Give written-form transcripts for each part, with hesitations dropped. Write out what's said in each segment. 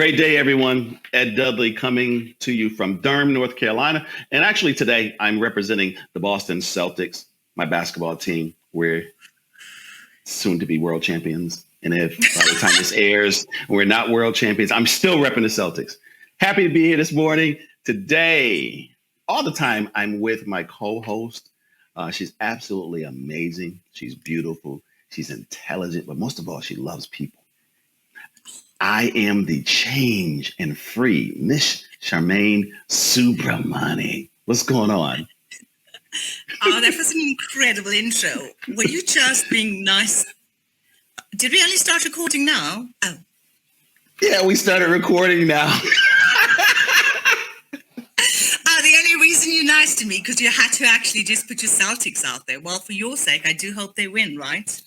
great day, everyone. Ed Dudley coming to you from Durham, North Carolina. And actually today I'm representing the Boston Celtics, my basketball team. We're soon to be world champions. And if by the time this airs, we're not world champions, I'm still repping the Celtics. Happy to be here this morning. Today, all the time, I'm with my co-host. She's absolutely amazing. She's beautiful. She's intelligent, but most of all, she loves people. I am the change and free Miss Charmaine Subramani. What's going on? Oh, that was an incredible intro. Were you just being nice? Did we only start recording now? Oh. Yeah, we started recording now. The only reason you're nice to me, because you had to actually just put your Celtics out there. Well, for your sake, I do hope they win, right?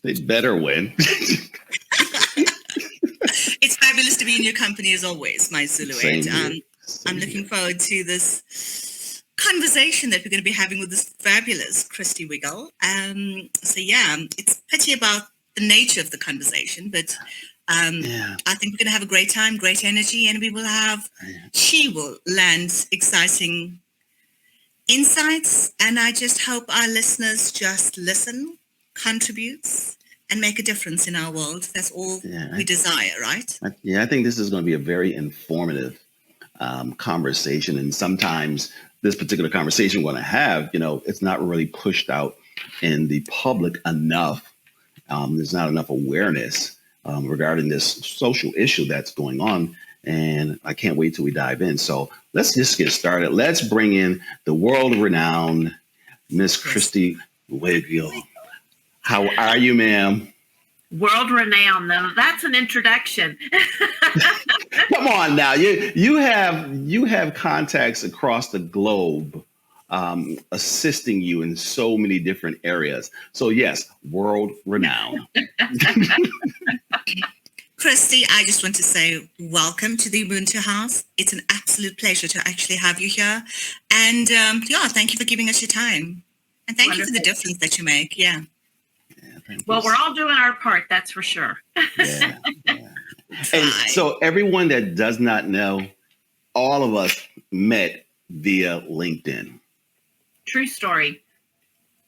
They better win. It's fabulous to be in your company as always, my Zuluite. I'm looking forward to this conversation that we're going to be having with this fabulous Christi Wigle. It's pity about the nature of the conversation, but I think we're going to have a great time, great energy, and she will land exciting insights. And I just hope our listeners just listen, contributes, and make a difference in our world. That's all we desire, right? I think this is going to be a very informative conversation. And sometimes this particular conversation we're going to have, it's not really pushed out in the public enough. There's not enough awareness regarding this social issue that's going on. And I can't wait till we dive in. So let's just get started. Let's bring in the world-renowned Miss Christi Wigle. How are you, ma'am? World-renowned, though. That's an introduction. Come on now. You have contacts across the globe assisting you in so many different areas. So yes, world-renowned. Christi, I just want to say welcome to the Ubuntu house. It's an absolute pleasure to actually have you here. And thank you for giving us your time. And thank you for the difference that you make. Yeah. Well, we're all doing our part, that's for sure. Yeah. And so everyone that does not know, all of us met via LinkedIn. True story.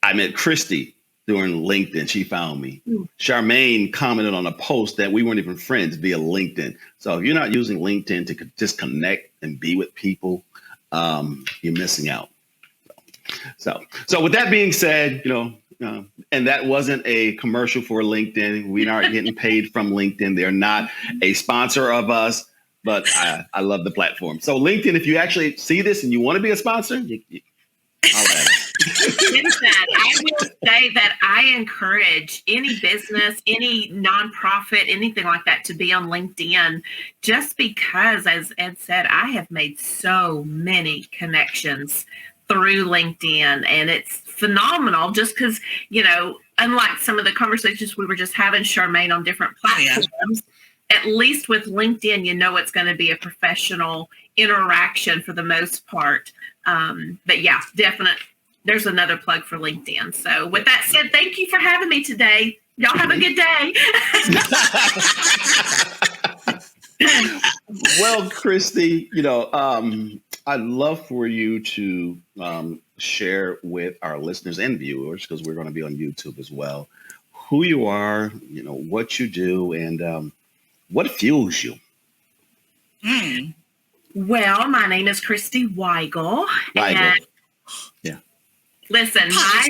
I met Christi during LinkedIn. She found me. Charmaine commented on a post that we weren't even friends via LinkedIn. So if you're not using LinkedIn to just connect and be with people, you're missing out. So with that being said, and that wasn't a commercial for LinkedIn. We aren't getting paid from LinkedIn. They're not a sponsor of us, but I love the platform. So LinkedIn, if you actually see this and you want to be a sponsor, I'll add it. I will say that I encourage any business, any nonprofit, anything like that to be on LinkedIn, just because, as Ed said, I have made so many connections through LinkedIn, and it's phenomenal just because, unlike some of the conversations we were just having, Charmaine, on different platforms, at least with LinkedIn, it's going to be a professional interaction for the most part. But yeah, definitely. There's another plug for LinkedIn. So with that said, thank you for having me today. Y'all have a good day. Well, Christi, I'd love for you to share with our listeners and viewers, because we're going to be on YouTube as well, who you are, what you do, and what fuels you. Well, my name is Christi Wigle. Yeah. Listen, my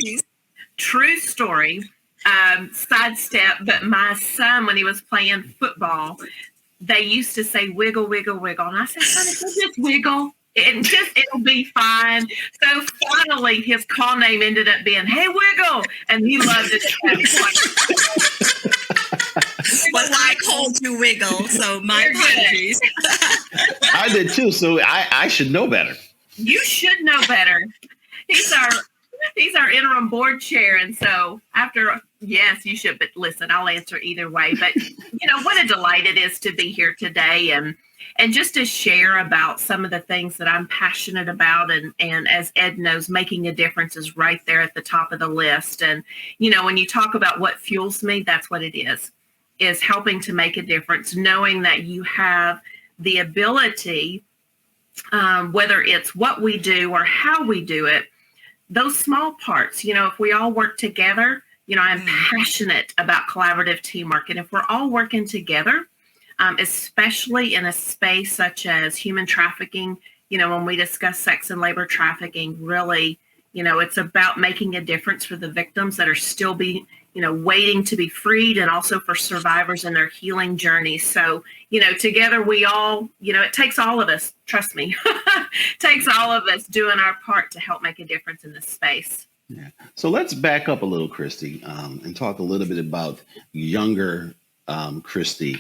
true story, sidestep, but my son, when he was playing football, they used to say, wiggle, wiggle, wiggle. And I said, honey, just wiggle. It'll be fine. So finally, his call name ended up being, hey, Wiggle. And he loved it. Well, I called you Wiggle, so my apologies. I did too, so I should know better. You should know better. He's our interim board chair, and so yes, you should. But listen, I'll answer either way. But what a delight it is to be here today, and just to share about some of the things that I'm passionate about, and as Ed knows, making a difference is right there at the top of the list. And when you talk about what fuels me, that's what it is helping to make a difference, knowing that you have the ability, whether it's what we do or how we do it, those small parts, if we all work together, I'm passionate about collaborative teamwork. And if we're all working together, especially in a space such as human trafficking, when we discuss sex and labor trafficking, really, it's about making a difference for the victims that are still waiting to be freed, and also for survivors in their healing journey. So, together we all, it takes all of us, trust me, takes all of us doing our part to help make a difference in this space. Yeah. So let's back up a little, Christi, and talk a little bit about younger Christi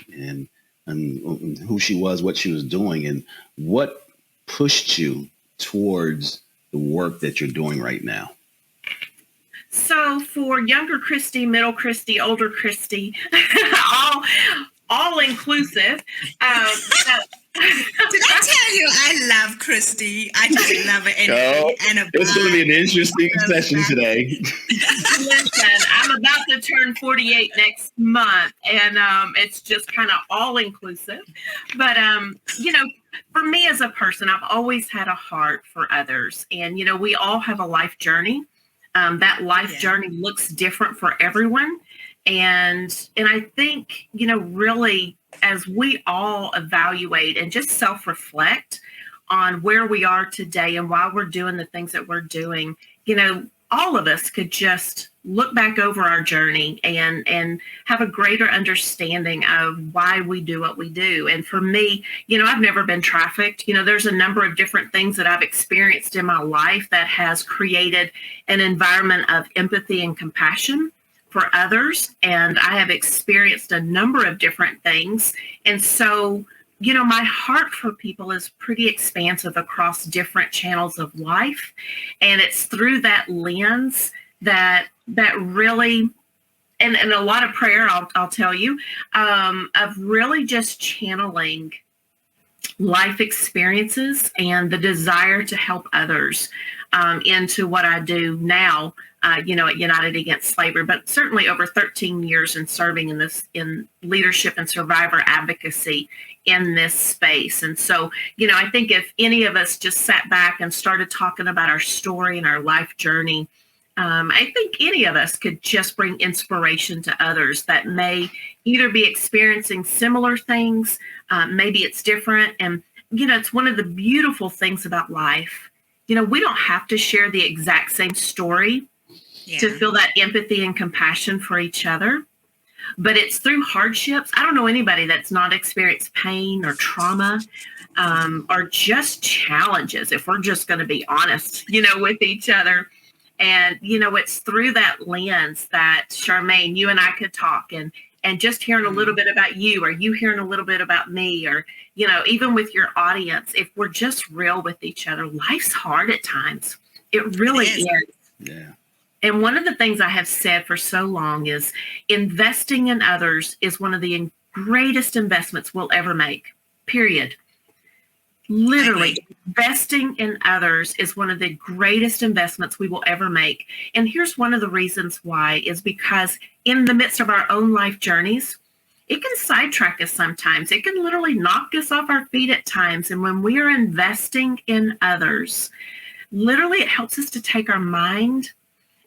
and who she was, what she was doing, and what pushed you towards the work that you're doing right now. So for younger Christi, middle Christi, older Christi, all inclusive. Did I tell you I love Christi? I just love it. It's going to be an interesting session today. Listen, I'm about to turn 48 next month, and it's just kind of all inclusive. But for me as a person, I've always had a heart for others, and we all have a life journey. That life journey looks different for everyone. And I think, really, as we all evaluate and just self-reflect on where we are today and why we're doing the things that we're doing, all of us could just look back over our journey and have a greater understanding of why we do what we do. And for me, I've never been trafficked. There's a number of different things that I've experienced in my life that has created an environment of empathy and compassion for others. And I have experienced a number of different things. And so, my heart for people is pretty expansive across different channels of life. And it's through that lens that really, and a lot of prayer, I'll tell you, of really just channeling life experiences and the desire to help others into what I do now, at United Against Slavery, but certainly over 13 years in serving in leadership and survivor advocacy in this space. And so, I think if any of us just sat back and started talking about our story and our life journey, I think any of us could just bring inspiration to others that may either be experiencing similar things, maybe it's different. And, it's one of the beautiful things about life. We don't have to share the exact same story to feel that empathy and compassion for each other. But it's through hardships. I don't know anybody that's not experienced pain or trauma or just challenges, if we're just going to be honest, with each other. And, it's through that lens that, Charmaine, you and I could talk and just hearing a little bit about you, or you hearing a little bit about me, or, even with your audience, if we're just real with each other. Life's hard at times. It really is. Yeah. And one of the things I have said for so long is investing in others is one of the greatest investments we'll ever make, period. Literally, investing in others is one of the greatest investments we will ever make. And here's one of the reasons why, is because in the midst of our own life journeys, it can sidetrack us sometimes. It can literally knock us off our feet at times. And when we are investing in others, literally it helps us to take our mind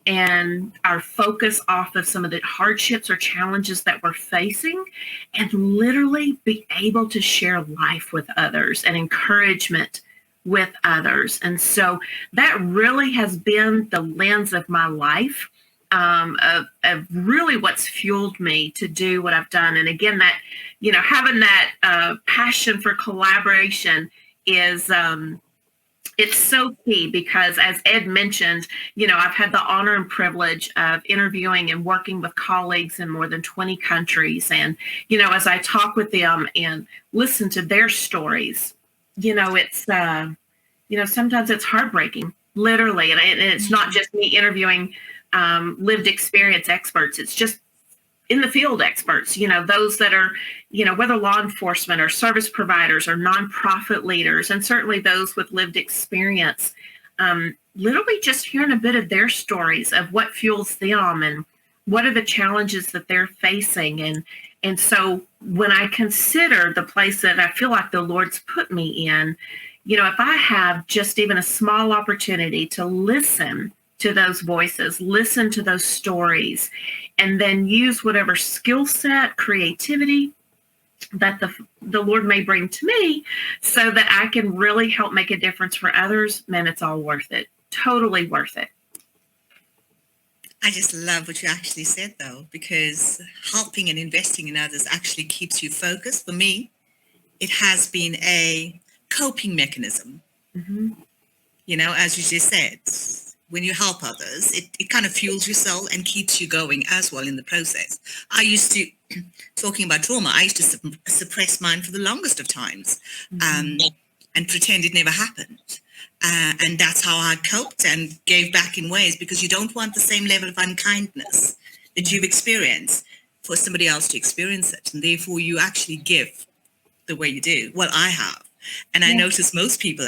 and our focus off of some of the hardships or challenges that we're facing, and literally be able to share life with others and encouragement with others. And so that really has been the lens of my life, of really what's fueled me to do what I've done. And again, that, having that passion for collaboration is, it's so key, because as Ed mentioned, I've had the honor and privilege of interviewing and working with colleagues in more than 20 countries. And, as I talk with them and listen to their stories, it's, sometimes it's heartbreaking, literally. And it's not just me interviewing lived experience experts. It's just in the field experts, those that are, whether law enforcement or service providers or nonprofit leaders, and certainly those with lived experience, literally just hearing a bit of their stories of what fuels them and what are the challenges that they're facing. And And so when I consider the place that I feel like the Lord's put me in, if I have just even a small opportunity to listen to those voices, listen to those stories, and then use whatever skill set, creativity that the Lord may bring to me so that I can really help make a difference for others, man, it's all worth it. Totally worth it. I just love what you actually said, though, because helping and investing in others actually keeps you focused. For me, it has been a coping mechanism. Mm-hmm. As you just said, when you help others, it kind of fuels your soul and keeps you going as well in the process. I used to, talking about trauma, I used to suppress mine for the longest of times, and pretend it never happened. And that's how I coped and gave back in ways, because you don't want the same level of unkindness that you've experienced for somebody else to experience it. And therefore, you actually give the way you do. Well, I have. And I notice most people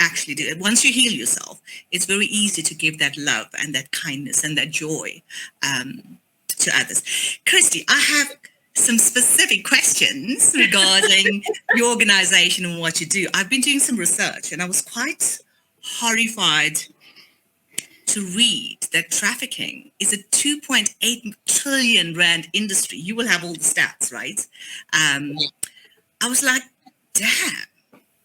actually do it. Once you heal yourself, it's very easy to give that love and that kindness and that joy to others. Christi, I have some specific questions regarding your organization and what you do. I've been doing some research, and I was quite horrified to read that trafficking is a 2.8 trillion rand industry. You will have all the stats, right? I was like, damn,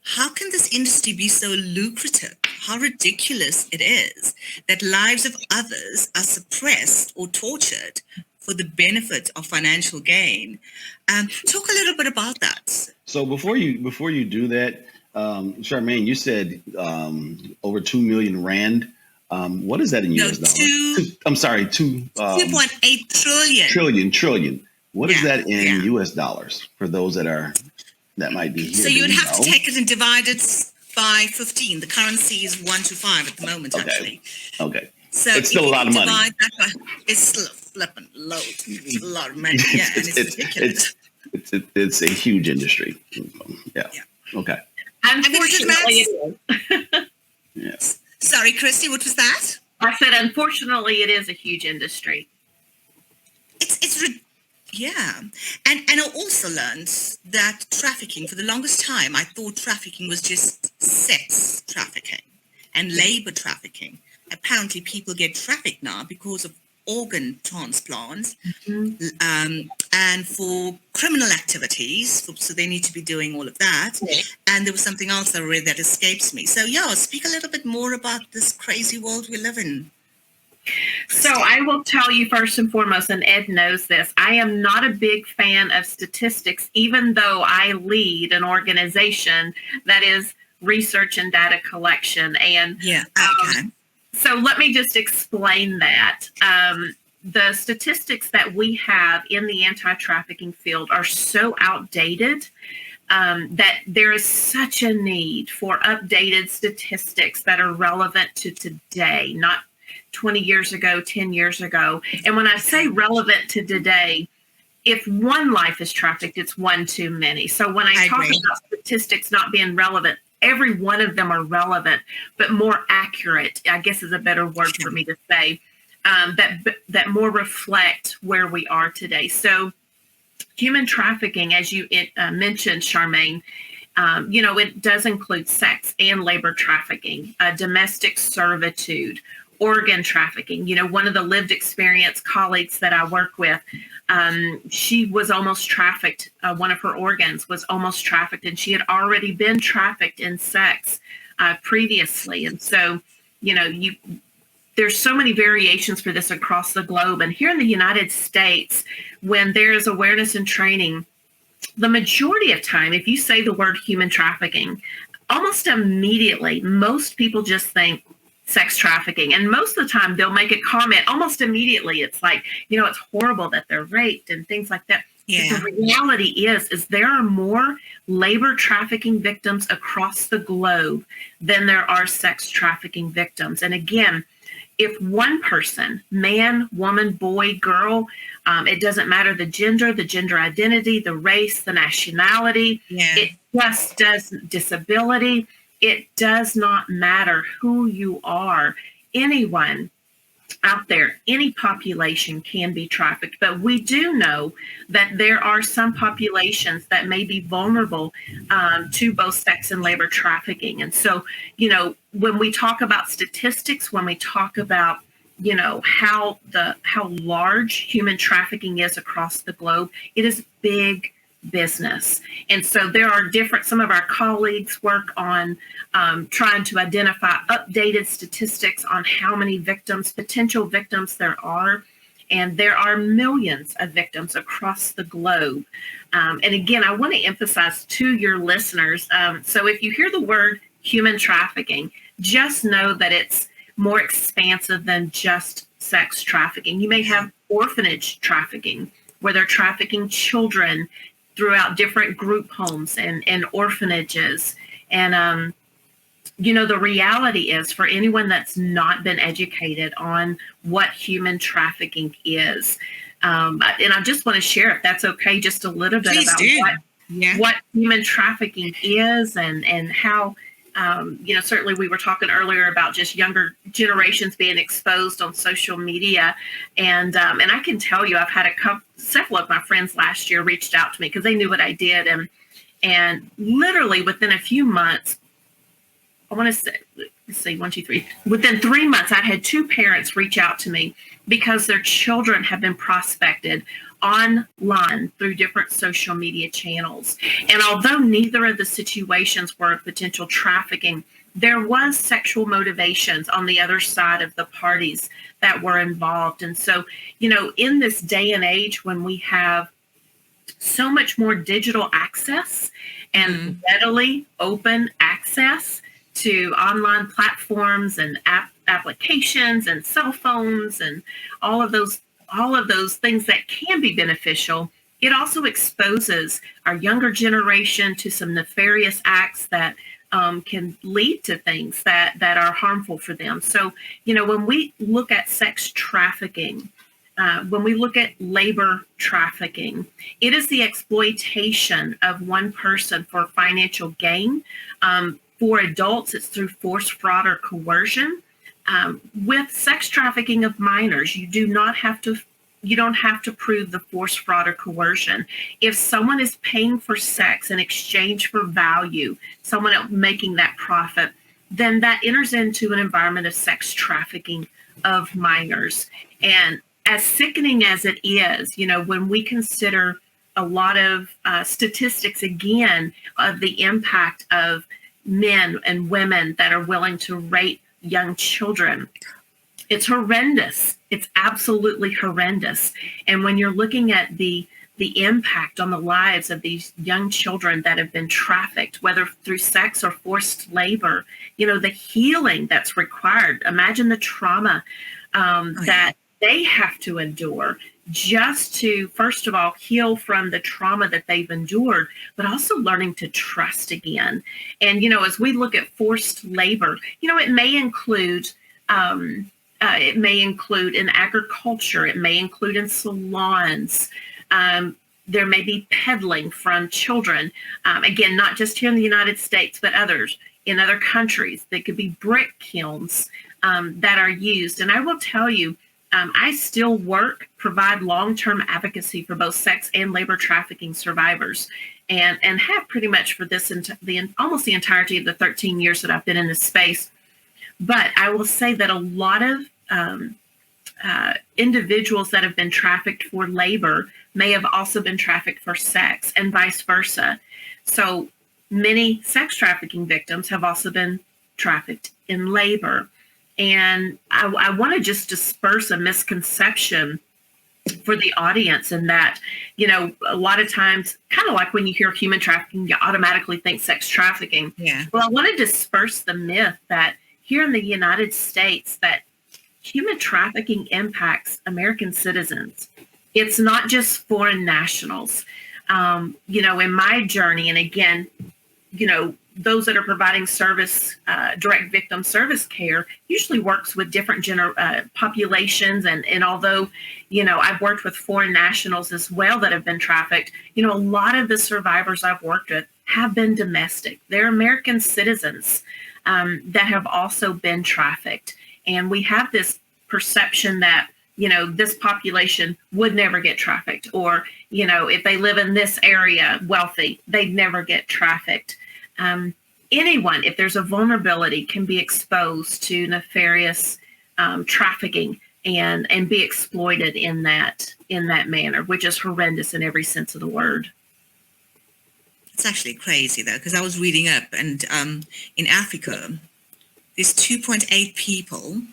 how can this industry be so lucrative? How ridiculous it is that lives of others are suppressed or tortured for the benefit of financial gain. Talk a little bit about that. So before you do that, Charmaine, you said over 2 million rand. What is that in US dollars? I'm sorry, 2.8 trillion. Trillion. What is that in US dollars for those that might be here? So you would have to take it and divide it by 15. The currency is 1 to 5 at the moment, actually. Okay. So it's still a lot of money. It's still a flipping load. It's a lot of money. Yeah, and it's ridiculous. It's a huge industry. Yeah. Okay. Unfortunately, it is. Yes. Sorry, Christi, what was that? I said, unfortunately, it is a huge industry. Yeah. And I also learned that trafficking, for the longest time, I thought trafficking was just sex trafficking and labor trafficking. Apparently, people get trafficked now because of organ transplants and for criminal activities. So they need to be doing all of that. And there was something else I read that escapes me. So, speak a little bit more about this crazy world we live in. So I will tell you first and foremost, and Ed knows this, I am not a big fan of statistics, even though I lead an organization that is research and data collection. And so let me just explain that. The statistics that we have in the anti-trafficking field are so outdated that there is such a need for updated statistics that are relevant to today, not 20 years ago, 10 years ago. And when I say relevant to today, if one life is trafficked, it's one too many. So when I talk about statistics not being relevant, every one of them are relevant, but more accurate, I guess is a better word for me to say, that more reflect where we are today. So human trafficking, as you mentioned, Charmaine, it does include sex and labor trafficking, domestic servitude, organ trafficking. One of the lived experience colleagues that I work with, she was almost trafficked. One of her organs was almost trafficked, and she had already been trafficked in sex previously. And so, there's so many variations for this across the globe. And here in the United States, when there is awareness and training, the majority of time, if you say the word human trafficking, almost immediately, most people just think sex trafficking. And most of the time they'll make a comment almost immediately. It's like, it's horrible that they're raped and things like that. Yeah. The reality is there are more labor trafficking victims across the globe than there are sex trafficking victims. And again, if one person, man, woman, boy, girl, it doesn't matter the gender identity, the race, the nationality, it just does disability. It does not matter who you are. Anyone out there, any population can be trafficked, but we do know that there are some populations that may be vulnerable to both sex and labor trafficking. And so, when we talk about statistics, when we talk about how large human trafficking is across the globe, it is big business. And so there are some of our colleagues work on trying to identify updated statistics on how many potential victims there are. And there are millions of victims across the globe. And again, I want to emphasize to your listeners, so if you hear the word human trafficking, just know that it's more expansive than just sex trafficking. You may have orphanage trafficking, where they're trafficking children throughout different group homes and orphanages. And, the reality is, for anyone that's not been educated on what human trafficking is, and I just want to share, if that's okay, just a little bit about what human trafficking is and how, certainly we were talking earlier about just younger generations being exposed on social media. And I can tell you, I've had several of my friends last year reached out to me because they knew what I did. And literally within a few months, I want to say, let's see, 1, 2, 3. Within 3 months, I'd had 2 parents reach out to me because their children have been prospected online through different social media channels. And although neither of the situations were potential trafficking, there was sexual motivations on the other side of the parties that were involved. And so, in this day and age when we have so much more digital access and readily open access to online platforms and applications and cell phones and all of those things that can be beneficial, it also exposes our younger generation to some nefarious acts that can lead to things that are harmful for them. So, when we look at sex trafficking, when we look at labor trafficking, it is the exploitation of one person for financial gain. For adults, it's through force, fraud, or coercion. With sex trafficking of minors, you don't have to prove the force, fraud, or coercion. If someone is paying for sex in exchange for value, someone else making that profit, then that enters into an environment of sex trafficking of minors. And as sickening as it is, when we consider a lot of statistics, again, of the impact of men and women that are willing to rape young children, it's horrendous. It's absolutely horrendous. And when you're looking at the impact on the lives of these young children that have been trafficked, whether through sex or forced labor, the healing that's required. Imagine the trauma that they have to endure just to, first of all, heal from the trauma that they've endured, but also learning to trust again. And, as we look at forced labor, it may include in agriculture, it may include in salons. There may be peddling from children. Again, not just here in the United States, but in other countries. They could be brick kilns that are used. And I will tell you, I still provide long-term advocacy for both sex and labor trafficking survivors, and have pretty much for this almost the entirety of the 13 years that I've been in this space. But I will say that a lot of individuals that have been trafficked for labor may have also been trafficked for sex, and vice versa. So many sex trafficking victims have also been trafficked in labor. And I want to just disperse a misconception for the audience in that, a lot of times, kind of like when you hear human trafficking, you automatically think sex trafficking. Yeah. Well, I want to disperse the myth that here in the United States, that human trafficking impacts American citizens. It's not just foreign nationals. In my journey, and again, those that are providing service, direct victim service care, usually works with different populations. And although, I've worked with foreign nationals as well that have been trafficked, a lot of the survivors I've worked with have been domestic. They're American citizens that have also been trafficked. And we have this perception that, this population would never get trafficked, or, if they live in this area, wealthy, they'd never get trafficked. Anyone, if there's a vulnerability, can be exposed to nefarious trafficking and be exploited in that manner, which is horrendous in every sense of the word. It's actually crazy, though, because I was reading up, and in Africa, there's 2.8 people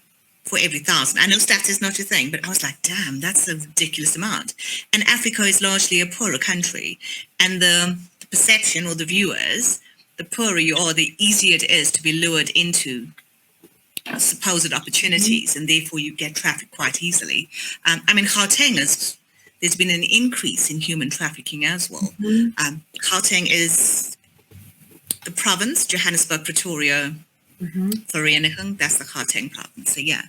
for every 1,000. I know stats is not your thing, but I was like, damn, that's a ridiculous amount. And Africa is largely a poorer country. And the perception, or the viewers, the poorer you are, the easier it is to be lured into supposed opportunities, and therefore you get trafficked quite easily. Gauteng there's been an increase in human trafficking as well. Gauteng is the province, Johannesburg, Pretoria, Vereniging, that's the Gauteng province. So yeah,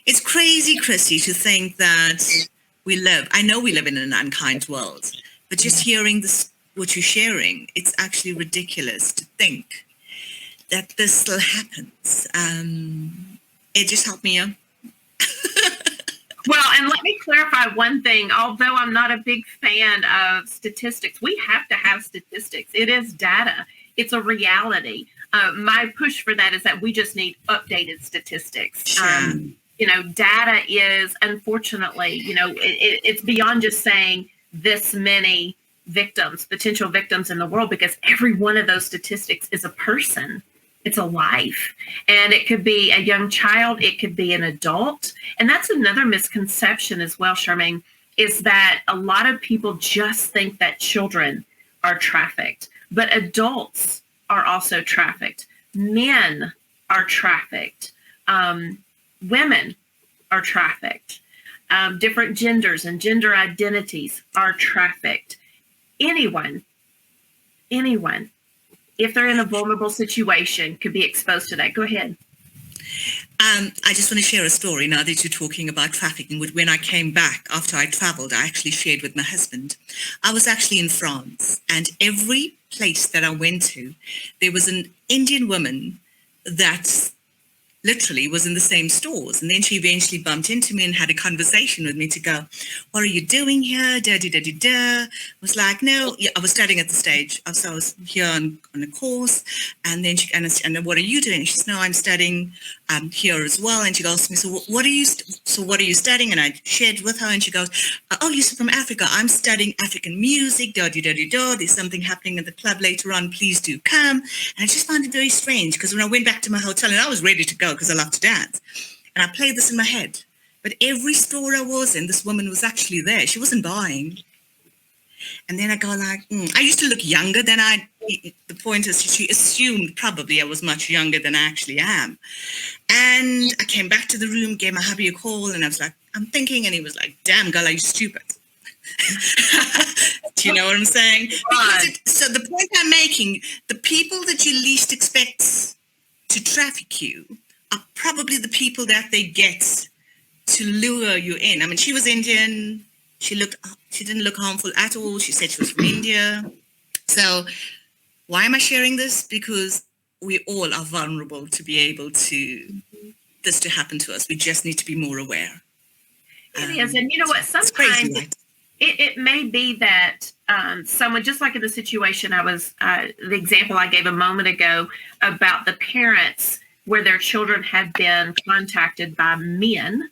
it's crazy, Christi, to think that I know we live in an unkind world, but just hearing this, what you're sharing, it's actually ridiculous to think that this still happens. It just helped me out. Well, and let me clarify one thing. Although I'm not a big fan of statistics, we have to have statistics. It is data. It's a reality. My push for that is that we just need updated statistics. Sure. Data is, unfortunately, it's beyond just saying this many potential victims in the world, because every one of those statistics is a person. It's a life. And it could be a young child. It could be an adult. And that's another misconception as well, Charmaine, is that a lot of people just think that children are trafficked, but adults are also trafficked. Men are trafficked. Women are trafficked. Different genders and gender identities are trafficked. Anyone, if they're in a vulnerable situation, could be exposed to that. Go ahead. I just want to share a story now that you're talking about trafficking. When I came back after I traveled, I actually shared with my husband. I was actually in France, and every place that I went to, there was an Indian woman that literally was in the same stores. And then she eventually bumped into me and had a conversation with me to go, what are you doing here? I was like, no, yeah, I was studying at the stage. So I was here on a course. And then she, and what are you doing? She says, no, I'm studying here as well. And she goes to me, so what are you studying? And I shared with her, and she goes, oh, you're from Africa. I'm studying African music, There's something happening at the club later on. Please do come. And I just found it very strange, because when I went back to my hotel, and I was ready to go because I love to dance, and I played this in my head. But every store I was in, this woman was actually there. She wasn't buying. And then I go like, I used to look younger than the point is she assumed probably I was much younger than I actually am. And I came back to the room, gave my hubby a call, and I was like, I'm thinking, and he was like, damn, girl, are you stupid? Do you know what I'm saying? So the point I'm making, the people that you least expect to traffic you are probably the people that they get to lure you in. I mean, she was Indian. She didn't look harmful at all. She said she was from India. So why am I sharing this? Because we all are vulnerable to be able to, this to happen to us. We just need to be more aware. It is. And you know what? Sometimes crazy, right? it may be that someone, just like in the situation the example I gave a moment ago about the parents where their children had been contacted by men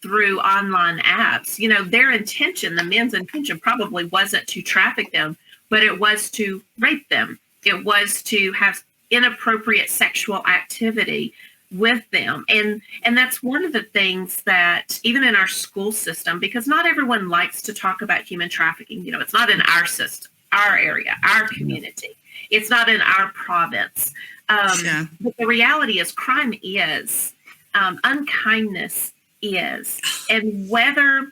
through online apps. You know, their intention, the men's intention probably wasn't to traffic them, but it was to rape them. It was to have inappropriate sexual activity with them. And that's one of the things that even in our school system, because not everyone likes to talk about human trafficking, you know, it's not in our system, our area, our community. It's not in our province. But the reality is crime is, unkindness is, and whether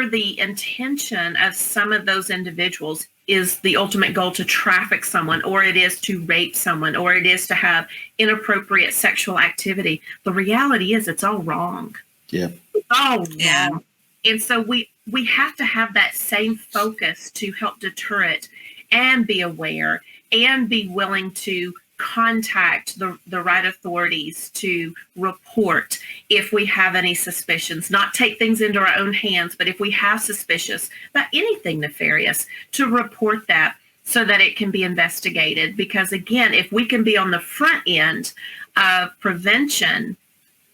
the intention of some of those individuals is the ultimate goal to traffic someone, or it is to rape someone, or it is to have inappropriate sexual activity, the reality is it's all wrong. Yeah. It's all wrong. And so we have to have that same focus to help deter it and be aware and be willing to contact the right authorities to report if we have any suspicions, not take things into our own hands, but if we have suspicious about anything nefarious, to report that so that it can be investigated. Because again, if we can be on the front end of prevention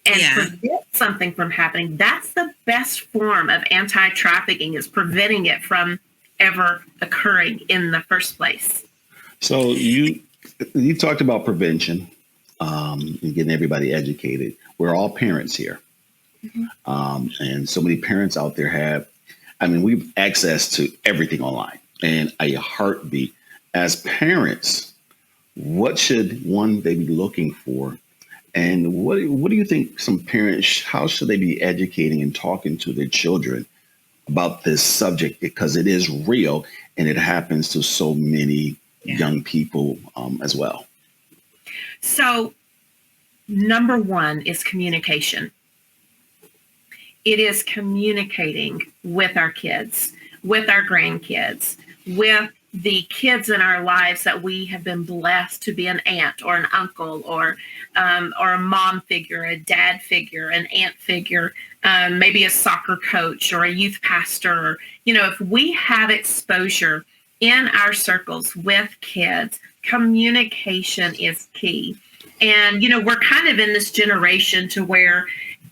and prevent something from happening, that's the best form of anti-trafficking, is preventing it from ever occurring in the first place. So you talked about prevention and getting everybody educated. We're all parents here. And so many parents out there we've access to everything online and a heartbeat. As parents, what should they be looking for? And what do you think some parents, how should they be educating and talking to their children about this subject? Because it is real and it happens to so many young people as well. So number one is communication. It is communicating with our kids, with our grandkids, with the kids in our lives that we have been blessed to be an aunt or an uncle or a mom figure, a dad figure, an aunt figure, maybe a soccer coach or a youth pastor. If we have exposure in our circles with kids, communication is key. And, we're kind of in this generation to where,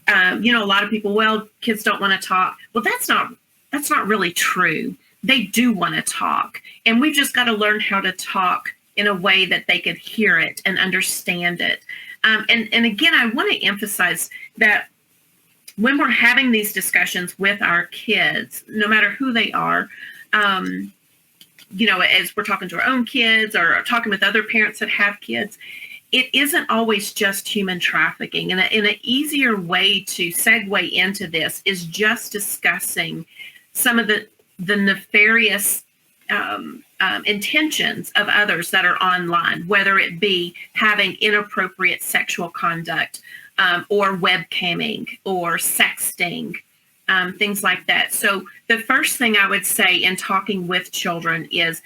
a lot of people, well, kids don't want to talk. Well, that's not really true. They do want to talk. And we've just got to learn how to talk in a way that they can hear it and understand it. And again, I want to emphasize that when we're having these discussions with our kids, no matter who they are, as we're talking to our own kids or talking with other parents that have kids, it isn't always just human trafficking. And an easier way to segue into this is just discussing some of the nefarious intentions of others that are online, whether it be having inappropriate sexual conduct or webcamming or sexting, things like that. So the first thing I would say in talking with children is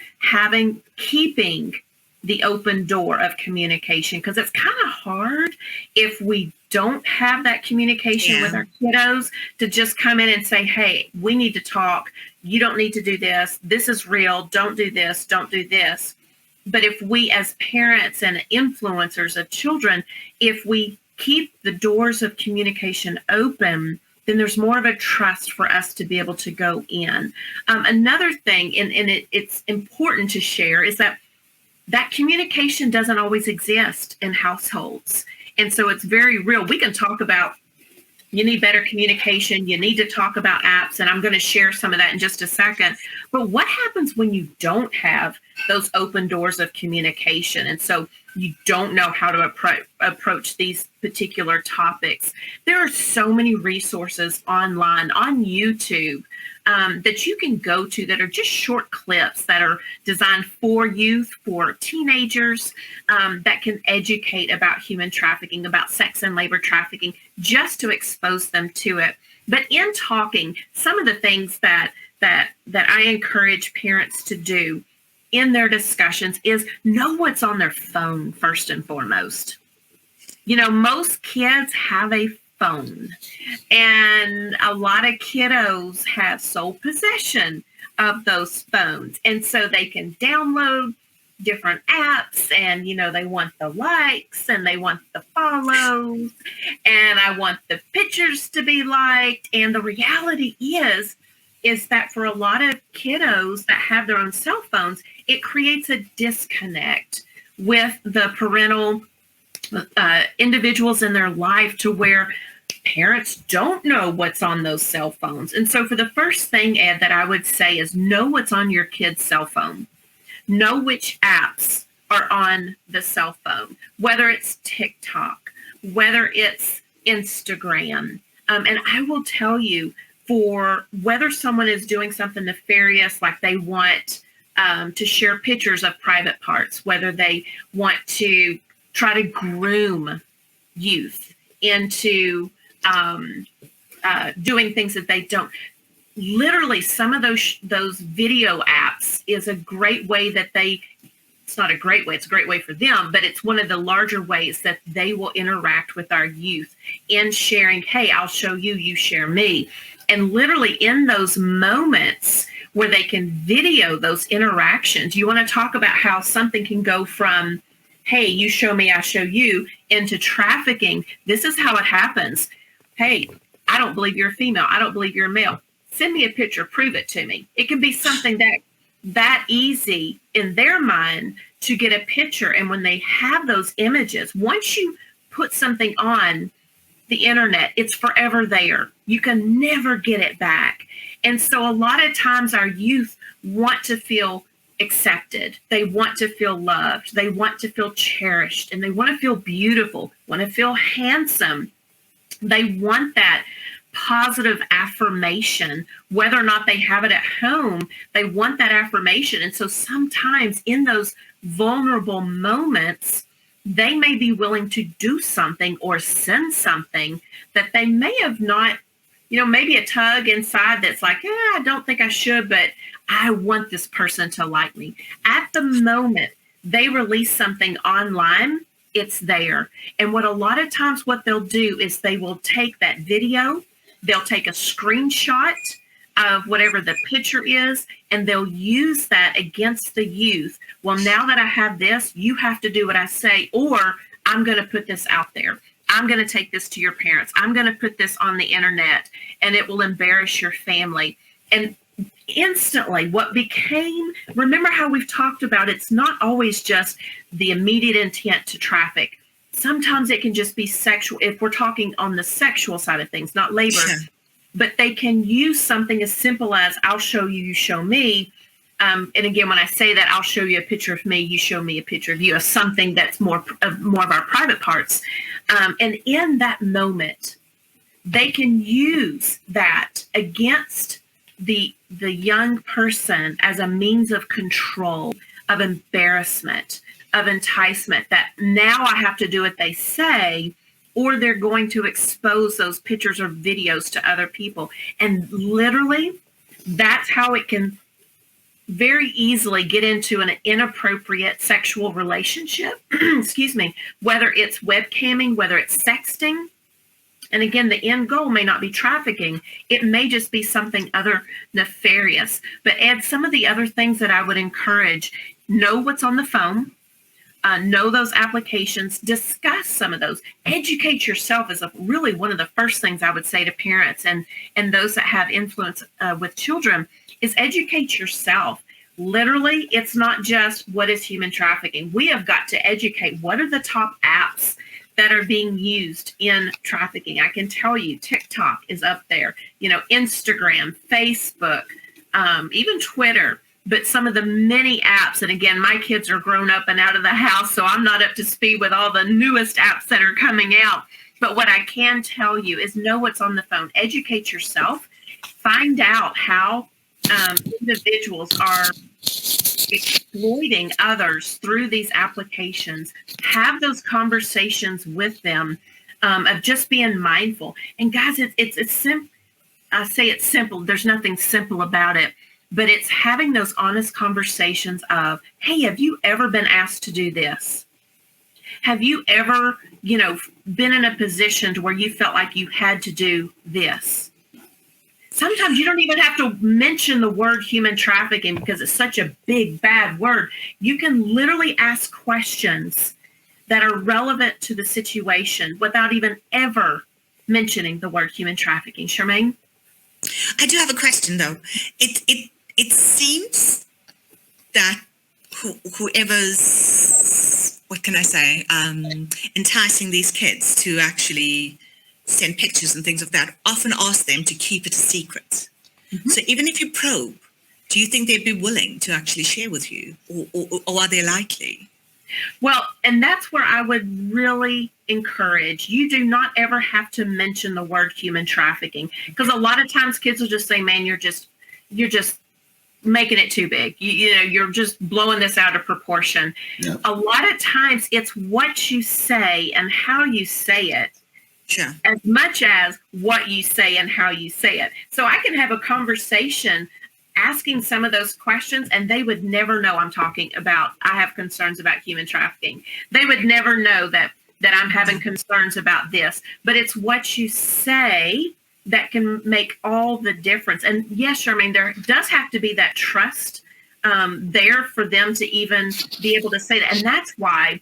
keeping the open door of communication, because it's kind of hard if we don't have that communication with our kiddos to just come in and say, hey, we need to talk. You don't need to do this. This is real. Don't do this. Don't do this. But if we as parents and influencers of children, if we keep the doors of communication open, then there's more of a trust for us to be able to go in. Another thing, and it's important to share, is that communication doesn't always exist in households. And so it's very real. We can talk about, you need better communication. You need to talk about apps. And I'm going to share some of that in just a second. But what happens when you don't have those open doors of communication? And so you don't know how to approach these particular topics. There are so many resources online, on YouTube, that you can go to that are just short clips that are designed for youth, for teenagers, that can educate about human trafficking, about sex and labor trafficking, just to expose them to it. But in talking, some of the things that I encourage parents to do in their discussions is know what's on their phone first and foremost. Most kids have a phone, and a lot of kiddos have sole possession of those phones. And so they can download different apps, and they want the likes and they want the follows, and I want the pictures to be liked. And the reality is that for a lot of kiddos that have their own cell phones, it creates a disconnect with the parental individuals in their life, to where parents don't know what's on those cell phones. And so for the first thing, Ed, that I would say is know what's on your kid's cell phone. Know which apps are on the cell phone, whether it's TikTok, whether it's Instagram. And I will tell you, for whether someone is doing something nefarious, like they want to share pictures of private parts, whether they want to try to groom youth into doing things that they don't. Literally, some of those video apps is a great way that they it's not a great way. It's a great way for them, but it's one of the larger ways that they will interact with our youth in sharing, hey, I'll show you, you share me. And literally in those moments where they can video those interactions, you want to talk about how something can go from, hey, you show me, I show you, into trafficking. This is how it happens. Hey, I don't believe you're a female. I don't believe you're a male. Send me a picture, prove it to me. It can be something that easy in their mind to get a picture. And when they have those images, once you put something on the internet, it's forever there. You can never get it back. And so a lot of times our youth want to feel accepted. They want to feel loved. They want to feel cherished, and they want to feel beautiful, want to feel handsome. They want that positive affirmation, whether or not they have it at home. They want that affirmation. And so sometimes in those vulnerable moments, they may be willing to do something or send something that they may have not, maybe a tug inside that's like, I don't think I should, but I want this person to like me. At the moment they release something online, it's there. And what a lot of times what they'll do is they will take that video, they'll take a screenshot of whatever the picture is, and they'll use that against the youth. Well, now that I have this, you have to do what I say, or I'm going to put this out there. I'm going to take this to your parents. I'm going to put this on the internet, and it will embarrass your family. And instantly remember how we've talked about, it's not always just the immediate intent to traffic. Sometimes it can just be sexual, if we're talking on the sexual side of things, not labor. Sure. But they can use something as simple as, I'll show you, you show me. And again, when I say that, I'll show you a picture of me, you show me a picture of you, as something that's more of our private parts. And in that moment, they can use that against the young person as a means of control, of embarrassment, of enticement, that now I have to do what they say, or they're going to expose those pictures or videos to other people. And literally, that's how it can very easily get into an inappropriate sexual relationship, excuse me, whether it's webcamming, whether it's sexting. And again, the end goal may not be trafficking. It may just be something other nefarious. But Ed, some of the other things that I would encourage, know what's on the phone, know those applications, discuss some of those. Educate yourself is really one of the first things I would say to parents and those that have influence with children, is educate yourself. Literally, it's not just what is human trafficking. We have got to educate what are the top apps that are being used in trafficking. I can tell you TikTok is up there, Instagram, Facebook, even Twitter, but some of the many apps. And again, my kids are grown up and out of the house, so I'm not up to speed with all the newest apps that are coming out. But what I can tell you is know what's on the phone, educate yourself, find out how individuals are exploiting others through these applications. Have those conversations with them of just being mindful. And guys, it's simple. I say it's simple. There's nothing simple about it, but it's having those honest conversations of, hey, have you ever been asked to do this? Have you ever, been in a position to where you felt like you had to do this? Sometimes you don't even have to mention the word human trafficking because it's such a big, bad word. You can literally ask questions that are relevant to the situation without even ever mentioning the word human trafficking. Charmaine? I do have a question, though. It seems that whoever's, what can I say, enticing these kids to actually send pictures and things of that often ask them to keep it a secret. Mm-hmm. So even if you probe, do you think they'd be willing to actually share with you, or are they likely? Well, and that's where I would really encourage, you do not ever have to mention the word human trafficking, because a lot of times kids will just say, man, you're just making it too big. You're just blowing this out of proportion. Yeah. A lot of times it's what you say and how you say it. Sure. As much as what you say and how you say it. So I can have a conversation asking some of those questions, and they would never know I'm talking about, I have concerns about human trafficking. They would never know that I'm having concerns about this, but it's what you say that can make all the difference. And yes, Charmaine, there does have to be that trust there for them to even be able to say that. And that's why,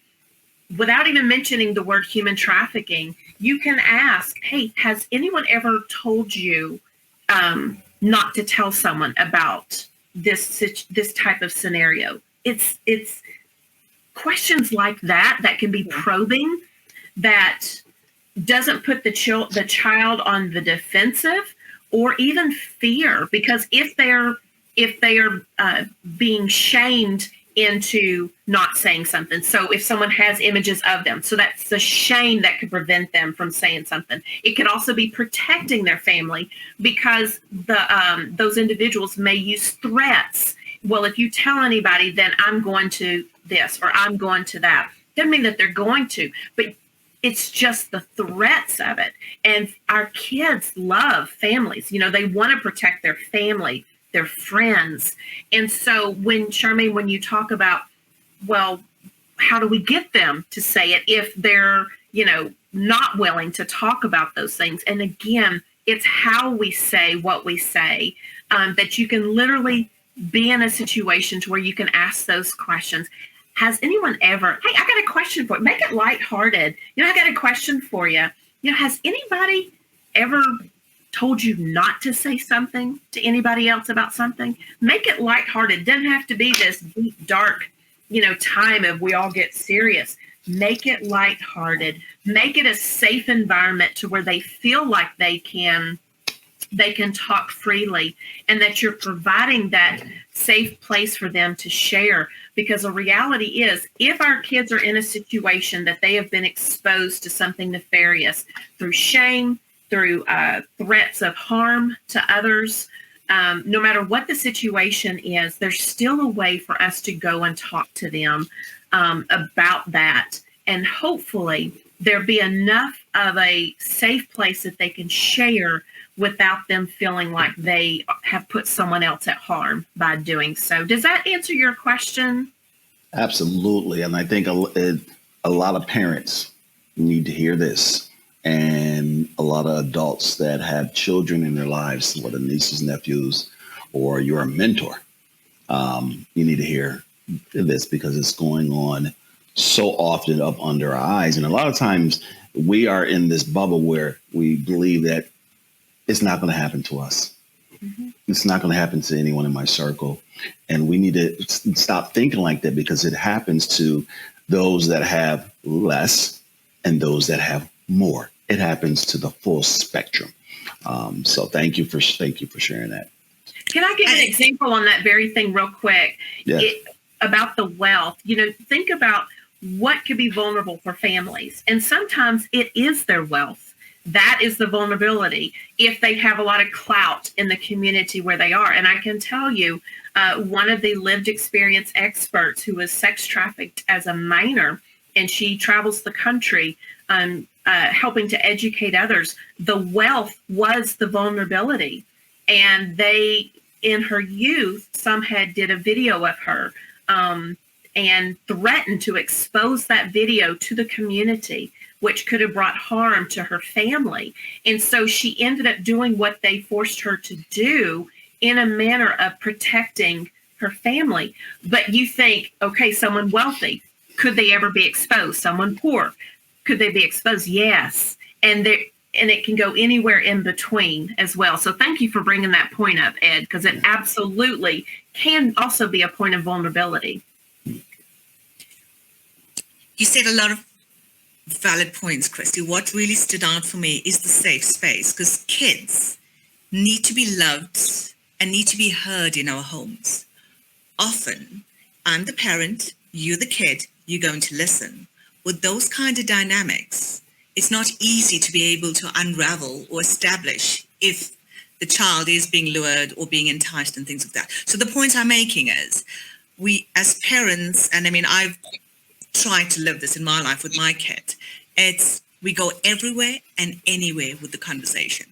without even mentioning the word human trafficking, you can ask, hey, has anyone ever told you not to tell someone about this type of scenario? It's questions like that can be probing, that doesn't put the child on the defensive or even fear, because if they're being shamed into not saying something. So if someone has images of them, so that's the shame that could prevent them from saying something. It could also be protecting their family, because those individuals may use threats. Well, if you tell anybody, then I'm going to this or I'm going to that. Doesn't mean that they're going to, but it's just the threats of it. And our kids love families. They want to protect their family, their friends. And so Charmaine, when you talk about, well, how do we get them to say it if they're, not willing to talk about those things? And again, it's how we say what we say, that you can literally be in a situation to where you can ask those questions. Has anyone ever, hey, I got a question for you. Make it lighthearted. I got a question for you. Has anybody ever told you not to say something to anybody else about something? Make it lighthearted. It doesn't have to be this deep, dark, time of we all get serious. Make it lighthearted. Make it a safe environment to where they feel like they can talk freely, and that you're providing that safe place for them to share. Because the reality is, if our kids are in a situation that they have been exposed to something nefarious through shame, through threats of harm to others, no matter what the situation is, there's still a way for us to go and talk to them about that. And hopefully there'll be enough of a safe place that they can share without them feeling like they have put someone else at harm by doing so. Does that answer your question? Absolutely. And I think a lot of parents need to hear this, and a lot of adults that have children in their lives, whether nieces, nephews, or you're a mentor, you need to hear this, because it's going on so often up under our eyes. And a lot of times we are in this bubble where we believe that it's not going to happen to us. Mm-hmm. It's not going to happen to anyone in my circle. And we need to stop thinking like that, because it happens to those that have less and those that have more. It happens to the full spectrum. So thank you for sharing that. Can I give an example on that very thing real quick? Yeah. About the wealth. Think about what could be vulnerable for families. And sometimes it is their wealth. That is the vulnerability, if they have a lot of clout in the community where they are. And I can tell you, one of the lived experience experts who was sex trafficked as a minor, and she travels the country helping to educate others, the wealth was the vulnerability. And they, in her youth, some had did a video of her and threatened to expose that video to the community, which could have brought harm to her family. And so she ended up doing what they forced her to do in a manner of protecting her family. But you think, okay, someone wealthy, could they ever be exposed? Someone poor, could they be exposed? Yes. And it can go anywhere in between as well. So thank you for bringing that point up, Ed, because it absolutely can also be a point of vulnerability. You said a lot of valid points, Christi. What really stood out for me is the safe space, because kids need to be loved and need to be heard in our homes. Often, I'm the parent, you're the kid, you're going to listen. With those kind of dynamics, it's not easy to be able to unravel or establish if the child is being lured or being enticed and things like that. So the point I'm making is, we as parents, and I mean, I've tried to live this in my life with my kid, we go everywhere and anywhere with the conversation.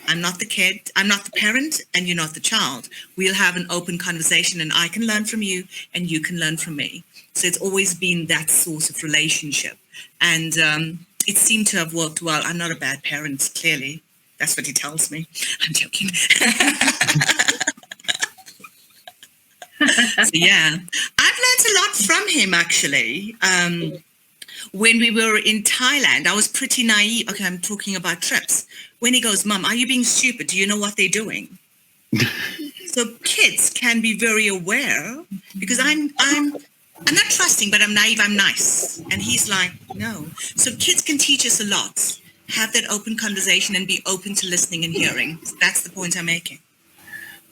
I'm not the kid, I'm not the parent, and you're not the child. We'll have an open conversation, and I can learn from you, and you can learn from me. So it's always been that sort of relationship. And it seemed to have worked well. I'm not a bad parent, clearly. That's what he tells me. I'm joking. So, yeah, I've learned a lot from him, actually. When we were in Thailand, I was pretty naive. Okay, I'm talking about trips. When he goes, Mom, are you being stupid? Do you know what they're doing? So kids can be very aware, because I'm not trusting, but I'm naive, I'm nice. And he's like, no. So kids can teach us a lot. Have that open conversation and be open to listening and hearing. That's the point I'm making.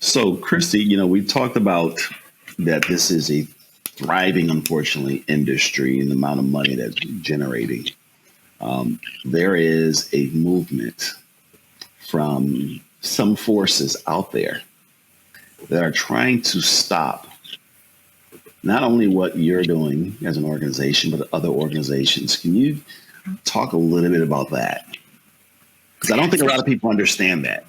So, Christi, we talked about that this is a thriving, unfortunately, industry and the amount of money that's generating. There is a movement from some forces out there that are trying to stop not only what you're doing as an organization, but other organizations. Can you talk a little bit about that? Because I don't think a lot of people understand that.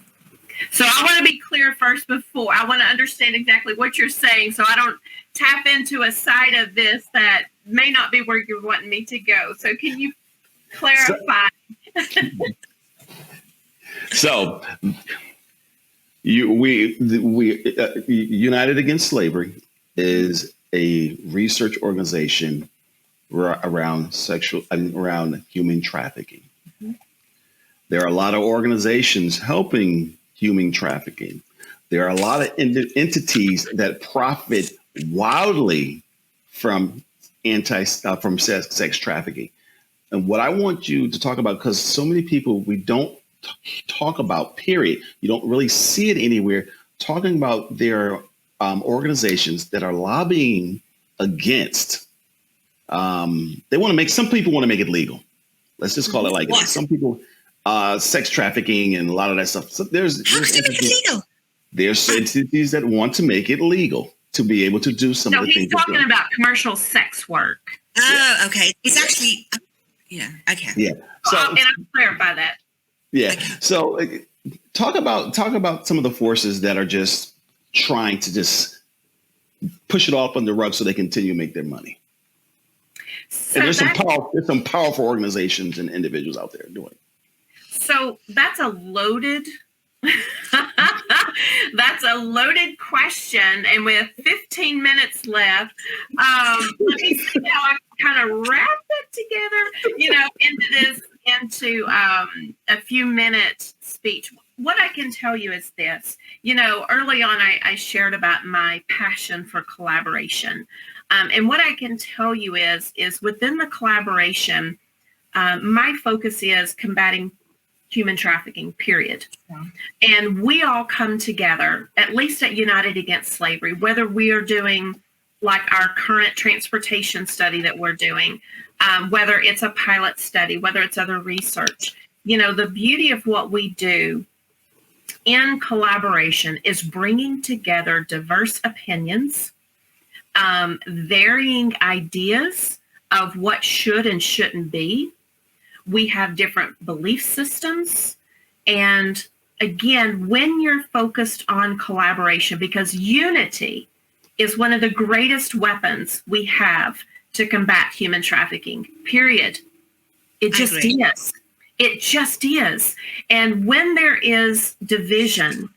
So I want to be clear first before I want to understand exactly what you're saying, so I don't tap into a side of this that may not be where you're wanting me to go. So can you clarify? So United Against Slavery is a research organization around human trafficking. Mm-hmm. There are a lot of organizations helping human trafficking. There are a lot of entities that profit wildly from sex trafficking. And what I want you to talk about, because so many people we don't talk about, period. You don't really see it anywhere. Talking about their organizations that are lobbying against. Some people want to make it legal. Let's just call it like it. Some people. Sex trafficking and a lot of that stuff. So there's entities that want to make it legal to be able to do some of the things. He's talking about commercial sex work. Oh, yeah. Okay. It's actually, yeah. Okay. Yeah. So and I'll clarify that. Yeah. Okay. So talk about some of the forces that are just trying to just push it off on the rug so they continue to make their money. So and there's some powerful organizations and individuals out there doing it. So that's a loaded question, and with 15 minutes left, let me see how I kind of wrap it together, into a few minute speech. What I can tell you is this: early on, I shared about my passion for collaboration, and what I can tell you is within the collaboration, my focus is combating human trafficking, period. Yeah. And we all come together, at least at United Against Slavery, whether we are doing like our current transportation study that we're doing, whether it's a pilot study, whether it's other research. The beauty of what we do in collaboration is bringing together diverse opinions, varying ideas of what should and shouldn't be. We have different belief systems. And again, when you're focused on collaboration, because unity is one of the greatest weapons we have to combat human trafficking, period. It just is. It just is. And when there is division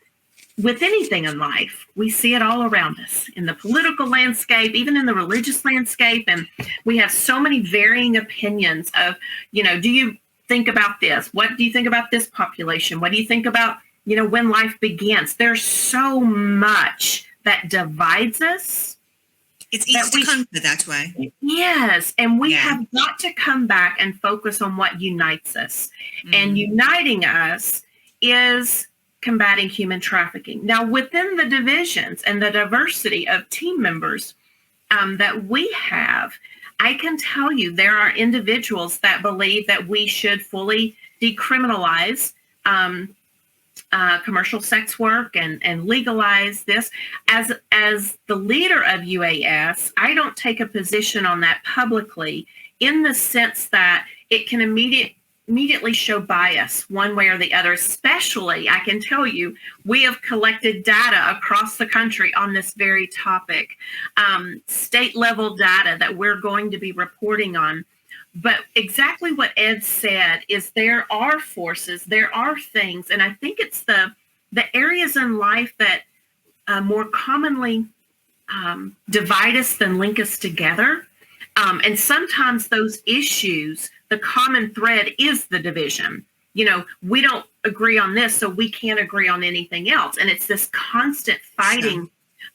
with anything in life, we see it all around us in the political landscape, even in the religious landscape. And we have so many varying opinions of, do you think about this? What do you think about this population? What do you think about, when life begins? There's so much that divides us. It's easy to come that way. Yes. And we have got to come back and focus on what unites us. Mm-hmm. And uniting us is combating human trafficking. Now, within the divisions and the diversity of team members that we have, I can tell you there are individuals that believe that we should fully decriminalize commercial sex work and legalize this. As the leader of UAS, I don't take a position on that publicly in the sense that it can immediately show bias one way or the other. Especially, I can tell you, we have collected data across the country on this very topic, state level data that we're going to be reporting on. But exactly what Ed said is there are forces, there are things, and I think it's the areas in life that more commonly divide us than link us together. And sometimes those issues, the common thread is the division. We don't agree on this, so we can't agree on anything else. And it's this constant fighting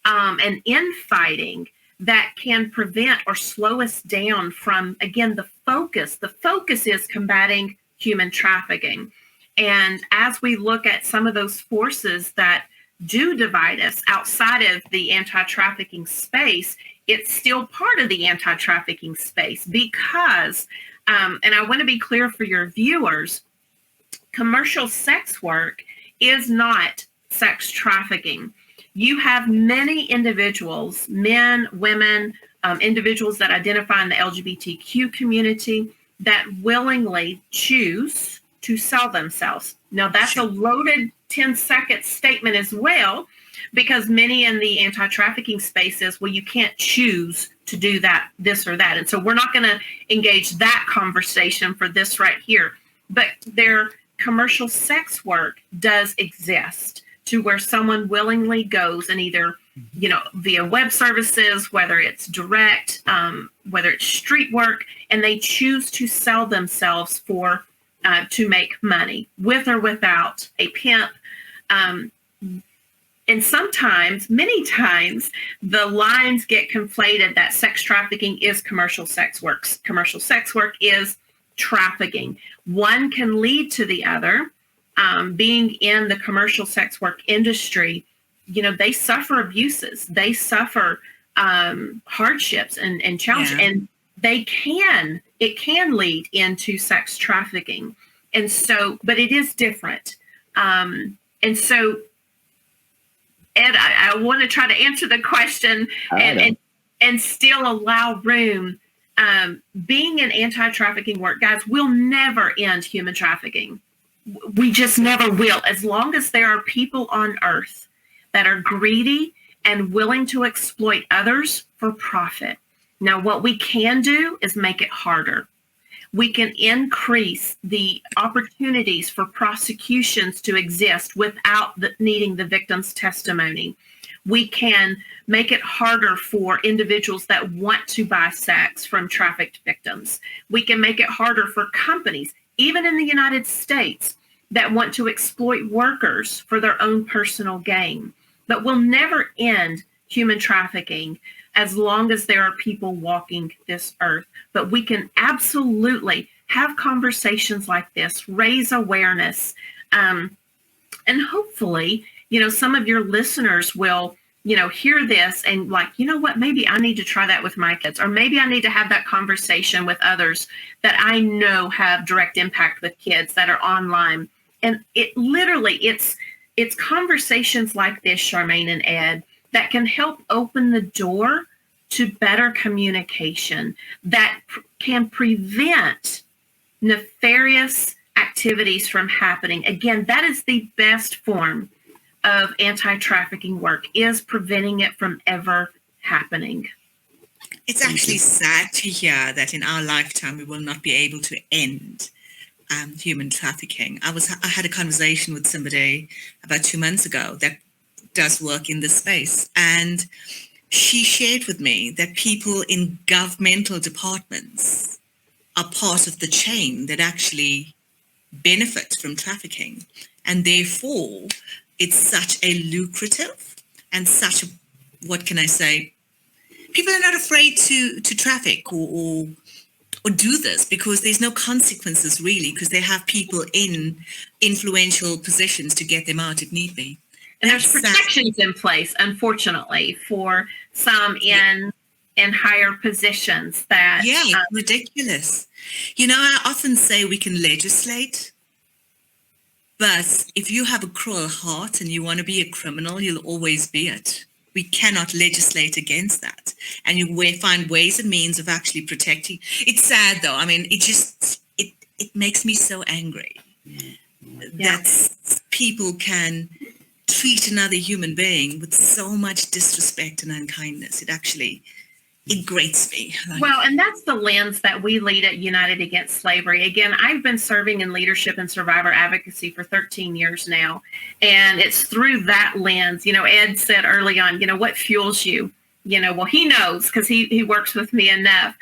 and infighting that can prevent or slow us down from, again, the focus. The focus is combating human trafficking. And as we look at some of those forces that do divide us outside of the anti-trafficking space, it's still part of the anti-trafficking space because, and I want to be clear for your viewers, commercial sex work is not sex trafficking. You have many individuals, men, women, individuals that identify in the LGBTQ community that willingly choose to sell themselves. Now, that's a loaded 10-second statement as well, because many in the anti-trafficking space is, well, you can't choose to do that, this or that. And so we're not going to engage that conversation for this right here. But their commercial sex work does exist, to where someone willingly goes and either, via web services, whether it's direct, whether it's street work, and they choose to sell themselves for to make money, with or without a pimp. And sometimes, many times, the lines get conflated that sex trafficking is commercial sex work. Commercial sex work is trafficking. One can lead to the other. Being in the commercial sex work industry, they suffer abuses. They suffer hardships and challenges. Yeah. And it can lead into sex trafficking. And so, but it is different. And so, Ed, I want to try to answer the question and still allow room. Being in anti-trafficking work, guys, will never end human trafficking. We just never will. As long as there are people on earth that are greedy and willing to exploit others for profit. Now, what we can do is make it harder. We can increase the opportunities for prosecutions to exist without needing the victim's testimony. We can make it harder for individuals that want to buy sex from trafficked victims. We can make it harder for companies, even in the United States, that want to exploit workers for their own personal gain. But we'll never end human trafficking as long as there are people walking this earth. But we can absolutely have conversations like this, raise awareness, and hopefully, some of your listeners will, hear this and like, what, maybe I need to try that with my kids, or maybe I need to have that conversation with others that I know have direct impact with kids that are online. And it literally, it's conversations like this, Charmaine and Ed, that can help open the door to better communication that can prevent nefarious activities from happening. Again, that is the best form of anti-trafficking work, is preventing it from ever happening. It's actually sad to hear that in our lifetime we will not be able to end human trafficking. I had a conversation with somebody about 2 months ago that does work in this space, and she shared with me that people in governmental departments are part of the chain that actually benefit from trafficking, and therefore it's such a lucrative and such a, what can I say, people are not afraid to traffic or do this because there's no consequences really, because they have people in influential positions to get them out if need be. And there's protections in place, unfortunately, for some in higher positions that... Yeah, ridiculous. I often say we can legislate, but if you have a cruel heart and you want to be a criminal, you'll always be it. We cannot legislate against that. And you find ways and means of actually protecting. It's sad, though. I mean, it it makes me so angry that people can treat another human being with so much disrespect and unkindness. It grates me. Well, and that's the lens that we lead at United Against Slavery. Again, I've been serving in leadership and survivor advocacy for 13 years now. And it's through that lens, Ed said early on, what fuels you? Well, he knows because he works with me enough.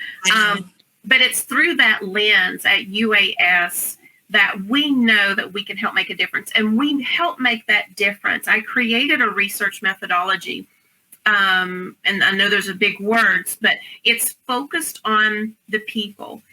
But it's through that lens at UAS that we know that we can help make a difference. And we help make that difference. I created a research methodology. And I know there's a big words, but it's focused on the people.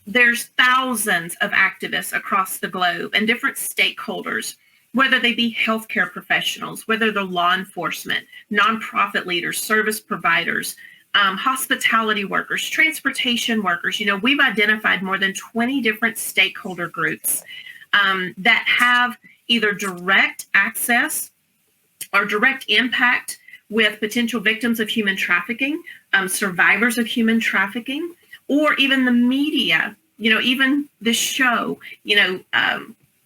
There's thousands of activists across the globe and different stakeholders, whether they be healthcare professionals, whether they're law enforcement, nonprofit leaders, service providers, hospitality workers, transportation workers. We've identified more than 20 different stakeholder groups that have either direct access or direct impact with potential victims of human trafficking, survivors of human trafficking, or even the media, even the show,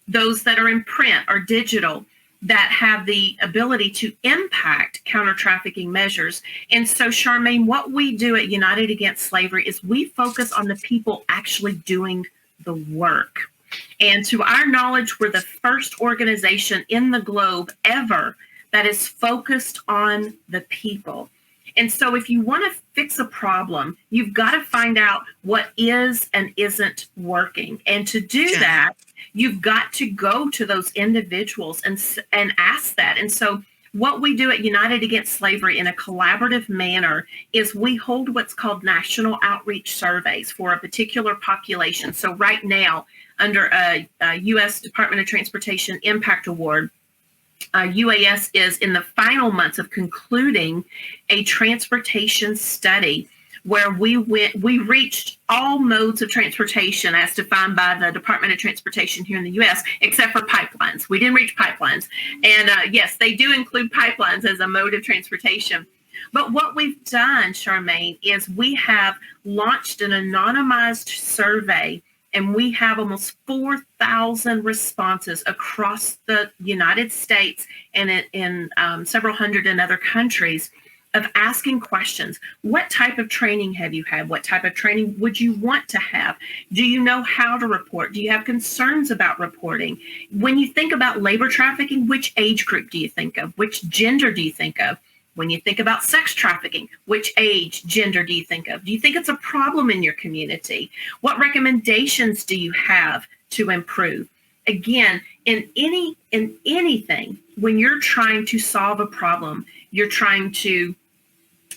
those that are in print or digital that have the ability to impact counter-trafficking measures. And so, Charmaine, what we do at United Against Slavery is we focus on the people actually doing the work. And to our knowledge, we're the first organization in the globe ever that is focused on the people. And so if you want to fix a problem, you've got to find out what is and isn't working. And to do that, you've got to go to those individuals and ask that. And so what we do at United Against Slavery in a collaborative manner is we hold what's called national outreach surveys for a particular population. So right now, under a U.S. Department of Transportation Impact Award, UAS is in the final months of concluding a transportation study where we reached all modes of transportation as defined by the Department of Transportation here in the U.S., except for pipelines. We didn't reach pipelines. And yes, they do include pipelines as a mode of transportation. But what we've done, Charmaine, is we have launched an anonymized survey, and we have almost 4,000 responses across the United States and in several hundred in other countries of asking questions. What type of training have you had? What type of training would you want to have? Do you know how to report? Do you have concerns about reporting? When you think about labor trafficking, which age group do you think of? Which gender do you think of? When you think about sex trafficking, which age, gender do you think of? Do you think it's a problem in your community? What recommendations do you have to improve? Again, in anything, when you're trying to solve a problem, you're trying to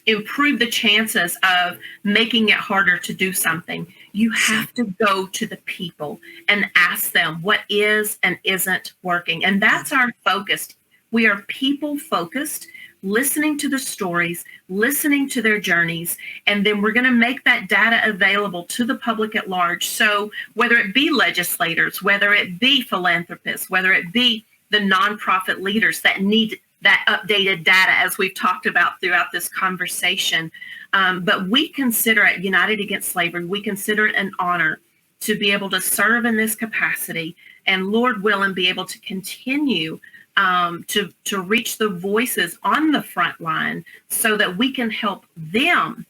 improve the chances of making it harder to do something. You have to go to the people and ask them what is and isn't working. And that's our focus. We are people focused, listening to the stories, listening to their journeys, and then we're going to make that data available to the public at large. So whether it be legislators, whether it be philanthropists, whether it be the nonprofit leaders that need that updated data, as we've talked about throughout this conversation. But we consider at United Against Slavery, we consider it an honor to be able to serve in this capacity, and Lord willing, be able to continue to reach the voices on the front line so that we can help them.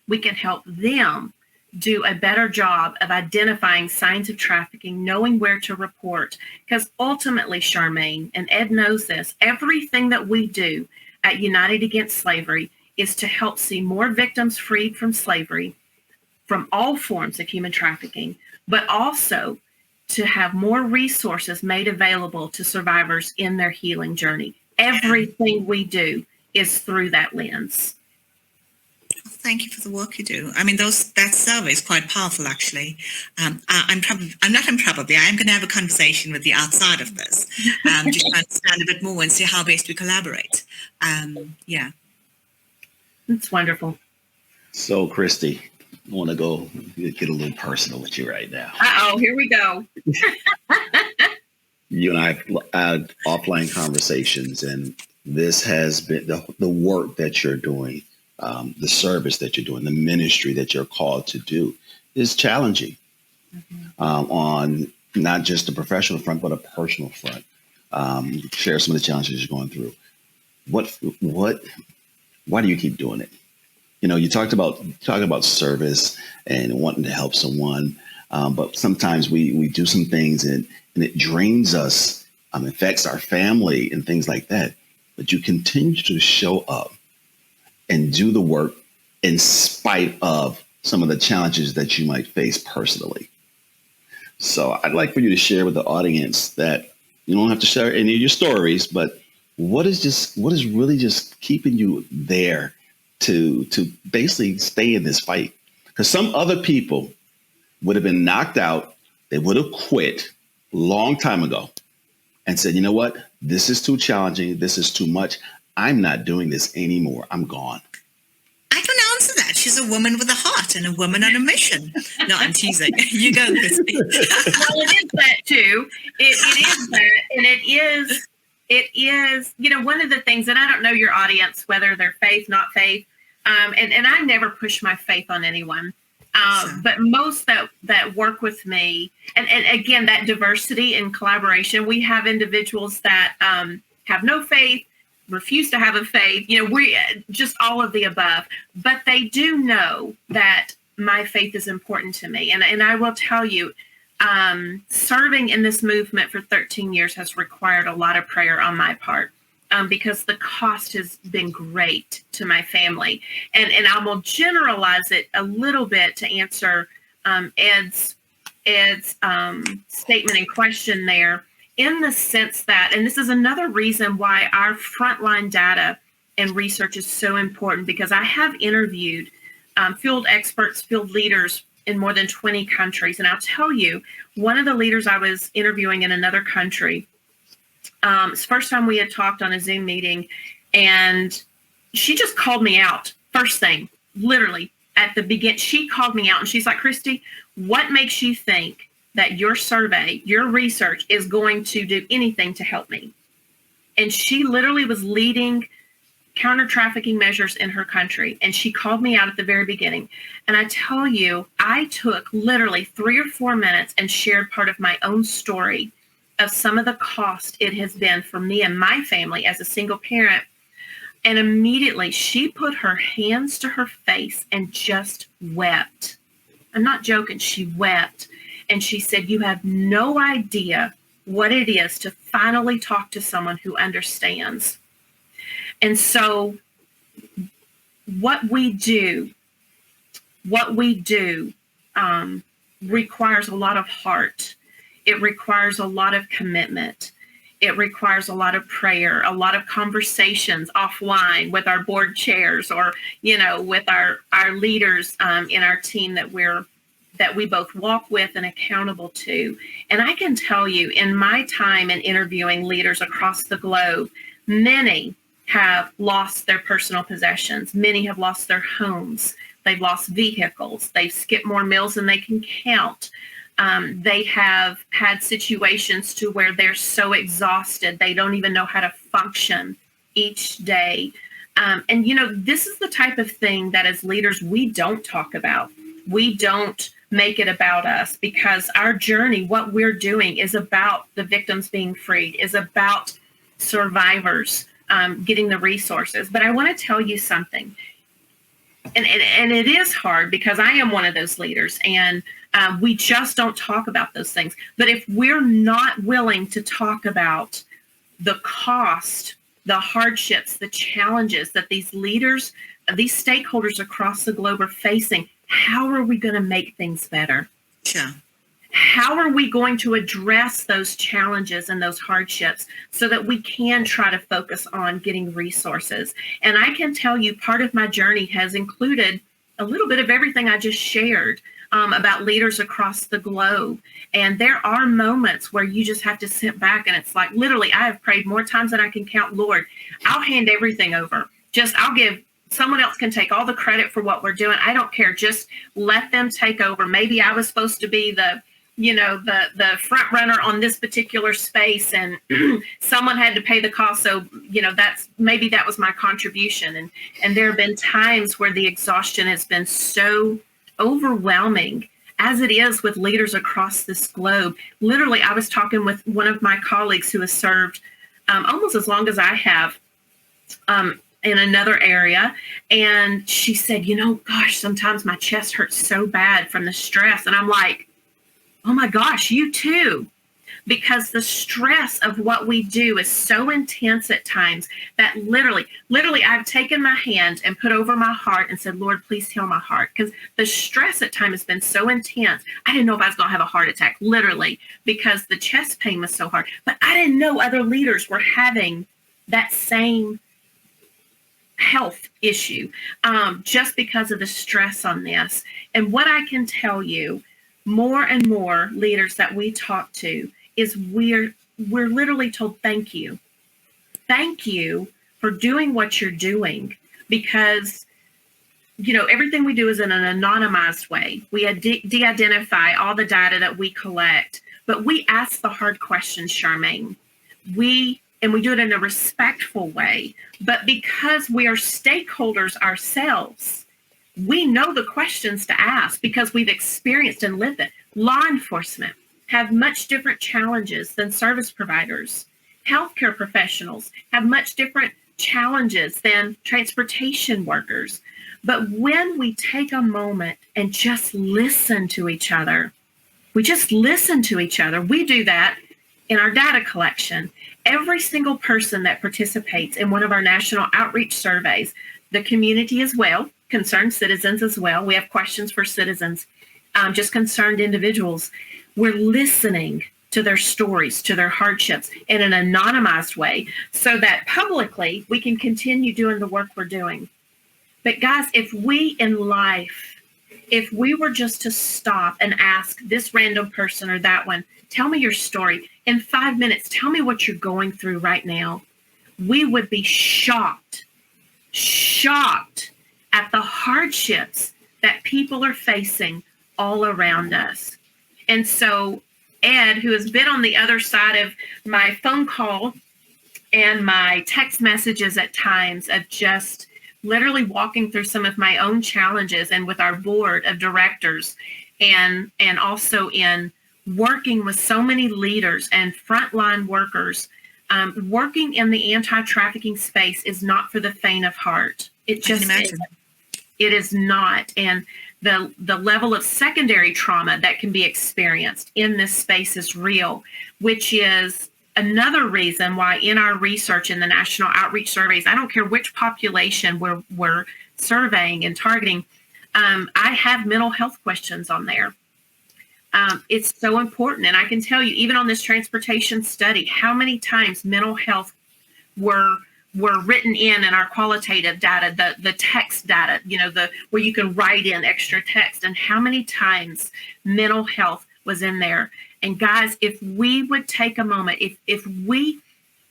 We can help them do a better job of identifying signs of trafficking, knowing where to report. Because ultimately, Charmaine, and Ed knows this, everything that we do at United Against Slavery is to help see more victims freed from slavery, from all forms of human trafficking, but also to have more resources made available to survivors in their healing journey. Everything we do is through that lens. Thank you for the work you do. I mean, that survey is quite powerful, actually. I am going to have a conversation with you outside of this, just to understand a bit more and see how best we collaborate. Yeah. It's wonderful. So, Christi, I want to go get a little personal with you right now. Uh-oh, here we go. You and I have had offline conversations, and this has been the work that you're doing, the service that you're doing, the ministry that you're called to do is challenging. on not just the professional front, but a personal front. Share some of the challenges you're going through. Why do you keep doing it? You talk about service and wanting to help someone, but sometimes we do some things and it drains us, affects our family and things like that. But you continue to show up and do the work in spite of some of the challenges that you might face personally. So I'd like for you to share with the audience that you don't have to share any of your stories, but what is really just keeping you there to basically stay in this fight? Because some other people would have been knocked out. They would have quit a long time ago and said, you know what? This is too challenging. This is too much. I'm not doing this anymore. I'm gone. I can answer that. She's a woman with a heart and a woman on a mission. No, I'm teasing. You go, Christi. Well, it is that too. It is that. And it is, one of the things, and I don't know your audience, whether they're faith, not faith. And I never push my faith on anyone. But most that work with me, and again, that diversity and collaboration, we have individuals that have no faith, refuse to have a faith, we just all of the above, but they do know that my faith is important to me. And I will tell you, serving in this movement for 13 years has required a lot of prayer on my part. Because the cost has been great to my family. And I will generalize it a little bit to answer Ed's statement and question there, in the sense that, and this is another reason why our frontline data and research is so important, because I have interviewed field experts, field leaders in more than 20 countries. And I'll tell you, one of the leaders I was interviewing in another country, it's the first time we had talked on a Zoom meeting, and she just called me out first thing, literally at the beginning. She called me out and she's like, Christi, what makes you think that your survey, your research is going to do anything to help me? And she literally was leading counter-trafficking measures in her country. And she called me out at the very beginning. And I tell you, I took literally 3 or 4 minutes and shared part of my own story of some of the cost it has been for me and my family as a single parent. And immediately she put her hands to her face and just wept. I'm not joking. She wept. And she said, you have no idea what it is to finally talk to someone who understands. And so what we do requires a lot of heart. It requires a lot of commitment. It requires a lot of prayer, a lot of conversations offline with our board chairs, or, with our leaders in our team that we both walk with and accountable to. And I can tell you, in my time in interviewing leaders across the globe, many have lost their personal possessions. Many have lost their homes. They've lost vehicles. They've skipped more meals than they can count. They have had situations to where they're so exhausted, they don't even know how to function each day. And, this is the type of thing that as leaders, we don't talk about. We don't make it about us, because our journey, what we're doing, is about the victims being freed, is about survivors getting the resources. But I want to tell you something. And it is hard, because I am one of those leaders, and we just don't talk about those things. But if we're not willing to talk about the cost, the hardships, the challenges that these leaders, these stakeholders across the globe are facing, how are we going to make things better? Sure. How are we going to address those challenges and those hardships so that we can try to focus on getting resources? And I can tell you, part of my journey has included a little bit of everything I just shared about leaders across the globe. And there are moments where you just have to sit back, and it's like, literally, I have prayed more times than I can count. Lord, I'll hand everything over. I'll give, someone else can take all the credit for what we're doing. I don't care. Just let them take over. Maybe I was supposed to be the front runner on this particular space, and someone had to pay the cost. So, that was my contribution. And there have been times where the exhaustion has been so overwhelming. as it is with leaders across this globe. Literally, I was talking with one of my colleagues who has served almost as long as I have in another area. And she said, gosh, sometimes my chest hurts so bad from the stress. And I'm like, oh my gosh, you too. Because the stress of what we do is so intense at times that literally I've taken my hand and put over my heart and said, Lord, please heal my heart. Because the stress at times has been so intense. I didn't know if I was going to have a heart attack, literally, because the chest pain was so hard. But I didn't know other leaders were having that same health issue just because of the stress on this. And what I can tell you, more and more leaders that we talk to, is we're literally told, thank you for doing what you're doing, because everything we do is in an anonymized way. We de-identify all the data that we collect, but we ask the hard questions, Charmaine. We do it in a respectful way, but because we are stakeholders ourselves, we know the questions to ask because we've experienced and lived it. Law enforcement have much different challenges than service providers. Healthcare professionals have much different challenges than transportation workers. But when we take a moment and just listen to each other, we do that in our data collection. Every single person that participates in one of our national outreach surveys, the community as well, concerned citizens as well. We have questions for citizens, just concerned individuals. We're listening to their stories, to their hardships in an anonymized way so that publicly we can continue doing the work we're doing. But guys, if we were just to stop and ask this random person or that one, tell me your story. In 5 minutes, tell me what you're going through right now. We would be shocked at the hardships that people are facing all around us. And so Ed, who has been on the other side of my phone call and my text messages at times of just literally walking through some of my own challenges, and with our board of directors, and also in working with so many leaders and frontline workers, working in the anti-trafficking space is not for the faint of heart. It just isn't. It is not. And the level of secondary trauma that can be experienced in this space is real, which is another reason why in our research in the national outreach surveys, I don't care which population we're surveying and targeting, I have mental health questions on there. It's so important. And I can tell you, even on this transportation study, how many times mental health were written in our qualitative data, the text data, where you can write in extra text, and how many times mental health was in there. And guys, if we would take a moment, if we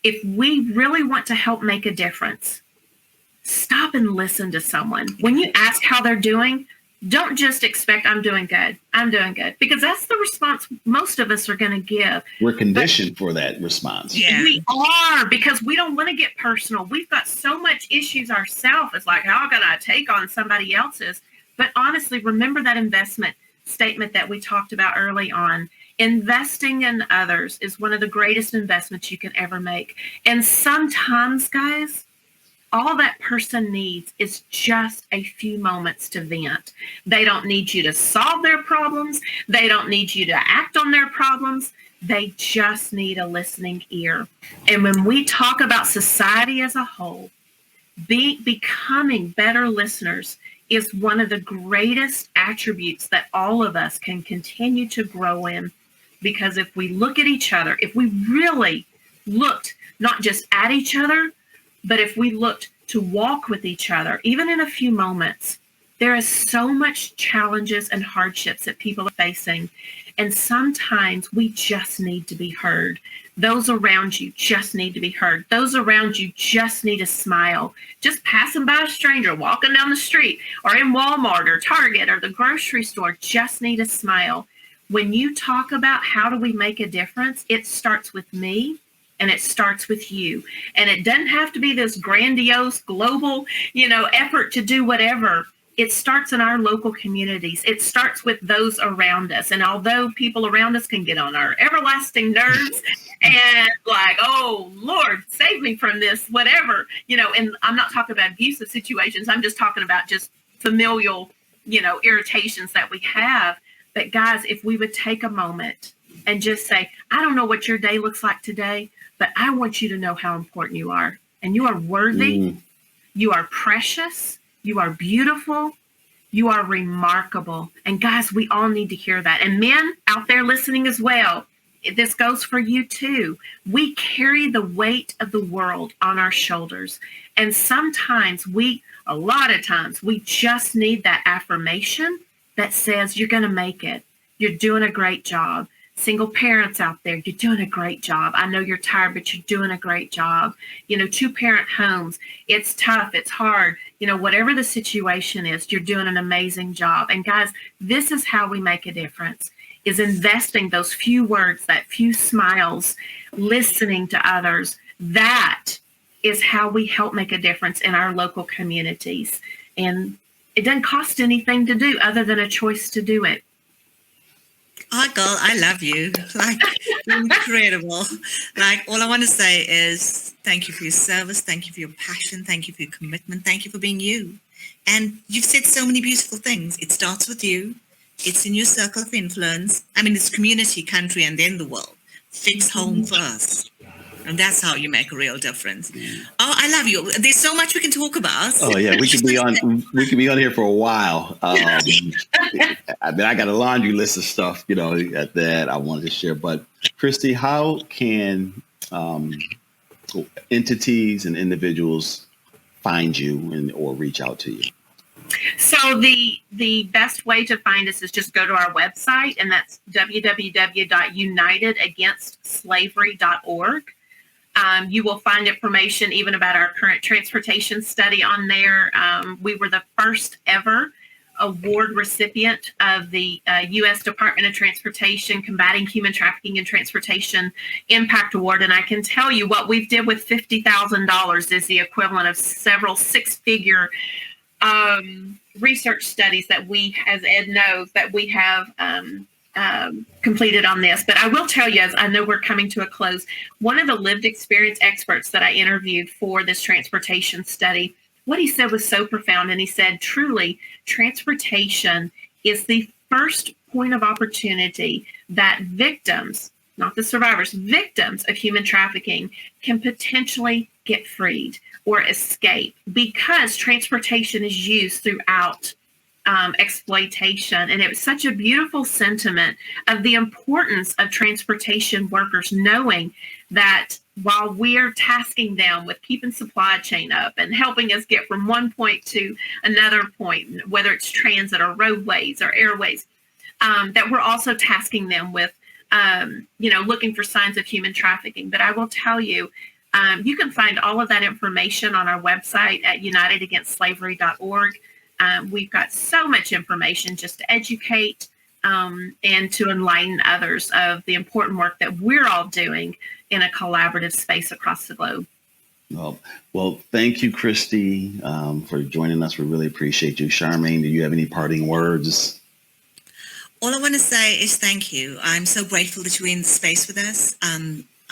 really want to help make a difference, stop and listen to someone. When you ask how they're doing, don't just expect I'm doing good, because that's the response most of us are going to give. We're conditioned for that response. Yeah. We are, because we don't want to get personal. We've got so much issues ourselves. It's like, how can I take on somebody else's? But honestly, remember that investment statement that we talked about early on. Investing in others is one of the greatest investments you can ever make. And sometimes, guys, all that person needs is just a few moments to vent. They don't need you to solve their problems. They don't need you to act on their problems. They just need a listening ear. And when we talk about society as a whole, becoming better listeners is one of the greatest attributes that all of us can continue to grow in. Because if we look at each other, if we really looked not just at each other, but if we looked to walk with each other, even in a few moments, there is so much challenges and hardships that people are facing. And sometimes we just need to be heard. Those around you just need to be heard. Those around you just need a smile. Just passing by a stranger, walking down the street, or in Walmart or Target or the grocery store, just need a smile. When you talk about how do we make a difference, it starts with me. And it starts with you. And it doesn't have to be this grandiose global, effort to do whatever. it starts in our local communities. It starts with those around us. And although people around us can get on our everlasting nerves and like, oh, Lord, save me from this, whatever, and I'm not talking about abusive situations. I'm just talking about just familial, irritations that we have. But guys, if we would take a moment and just say, I don't know what your day looks like today, but I want you to know how important you are. And you are worthy. You are precious. You are beautiful. You are remarkable. And guys, we all need to hear that. And men out there listening as well, this goes for you too. We carry the weight of the world on our shoulders. And sometimes a lot of times, we just need that affirmation that says, you're going to make it. You're doing a great job. Single parents out there, you're doing a great job. I know you're tired, but you're doing a great job. 2-parent homes, it's tough, it's hard. Whatever the situation is, you're doing an amazing job. And guys, this is how we make a difference, is investing those few words, that few smiles, listening to others. That is how we help make a difference in our local communities. And it doesn't cost anything to do other than a choice to do it. Oh, girl, I love you. You're incredible. All I want to say is thank you for your service. Thank you for your passion. Thank you for your commitment. Thank you for being you. And you've said so many beautiful things. It starts with you. It's in your circle of influence. It's community, country, and then the world. Fix home first. And that's how you make a real difference. Oh, I love you. There's so much we can talk about. Oh yeah, we could be on here for a while. I got a laundry list of stuff, that I wanted to share. But Christi, how can entities and individuals find you or reach out to you? So the best way to find us is just go to our website, and that's www.unitedagainstslavery.org. You will find information even about our current transportation study on there. We were the first ever award recipient of the U.S. Department of Transportation Combating Human Trafficking in Transportation Impact Award. And I can tell you what we've did with $50,000 is the equivalent of several six-figure research studies that we, as Ed knows, that we have completed on this. But I will tell you, as I know we're coming to a close, one of the lived experience experts that I interviewed for this transportation study, what he said was so profound. And he said, truly, transportation is the first point of opportunity that victims, not the survivors, victims of human trafficking can potentially get freed or escape, because transportation is used throughout exploitation. And it was such a beautiful sentiment of the importance of transportation workers knowing that while we're tasking them with keeping supply chain up and helping us get from one point to another point, whether it's transit or roadways or airways, that we're also tasking them with, looking for signs of human trafficking. But I will tell you, you can find all of that information on our website at unitedagainstslavery.org. We've got so much information just to educate and to enlighten others of the important work that we're all doing in a collaborative space across the globe. Well, thank you, Christi, for joining us. We really appreciate you. Charmaine, do you have any parting words? All I want to say is thank you. I'm so grateful that you're in the space with us.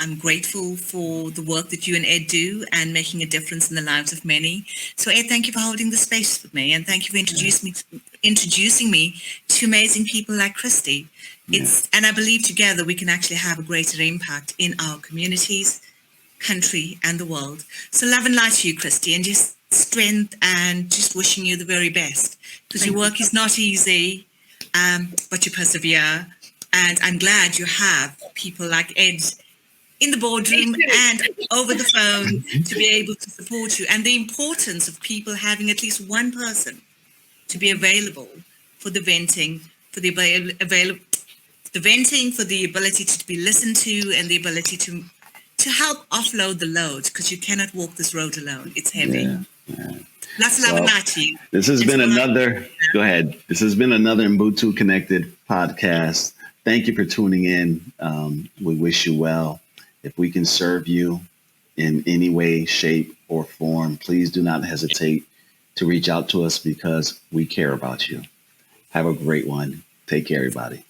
I'm grateful for the work that you and Ed do and making a difference in the lives of many. So Ed, thank you for holding the space with me, and thank you for introducing me to amazing people like Christi. And I believe together we can actually have a greater impact in our communities, country, and the world. So love and light to you, Christi, and just strength, and just wishing you the very best, because your work is not easy, but you persevere. And I'm glad you have people like Ed in the boardroom and over the phone to be able to support you, and the importance of people having at least one person to be available for the venting, for the venting, for the ability to be listened to, and the ability to help offload the load, because you cannot walk this road alone. It's heavy. Lots of love and light to you. This has been another, go ahead. This has been another Ubuntu Connected podcast. Thank you for tuning in. We wish you well. If we can serve you in any way, shape, or form, please do not hesitate to reach out to us because we care about you. Have a great one. Take care, everybody.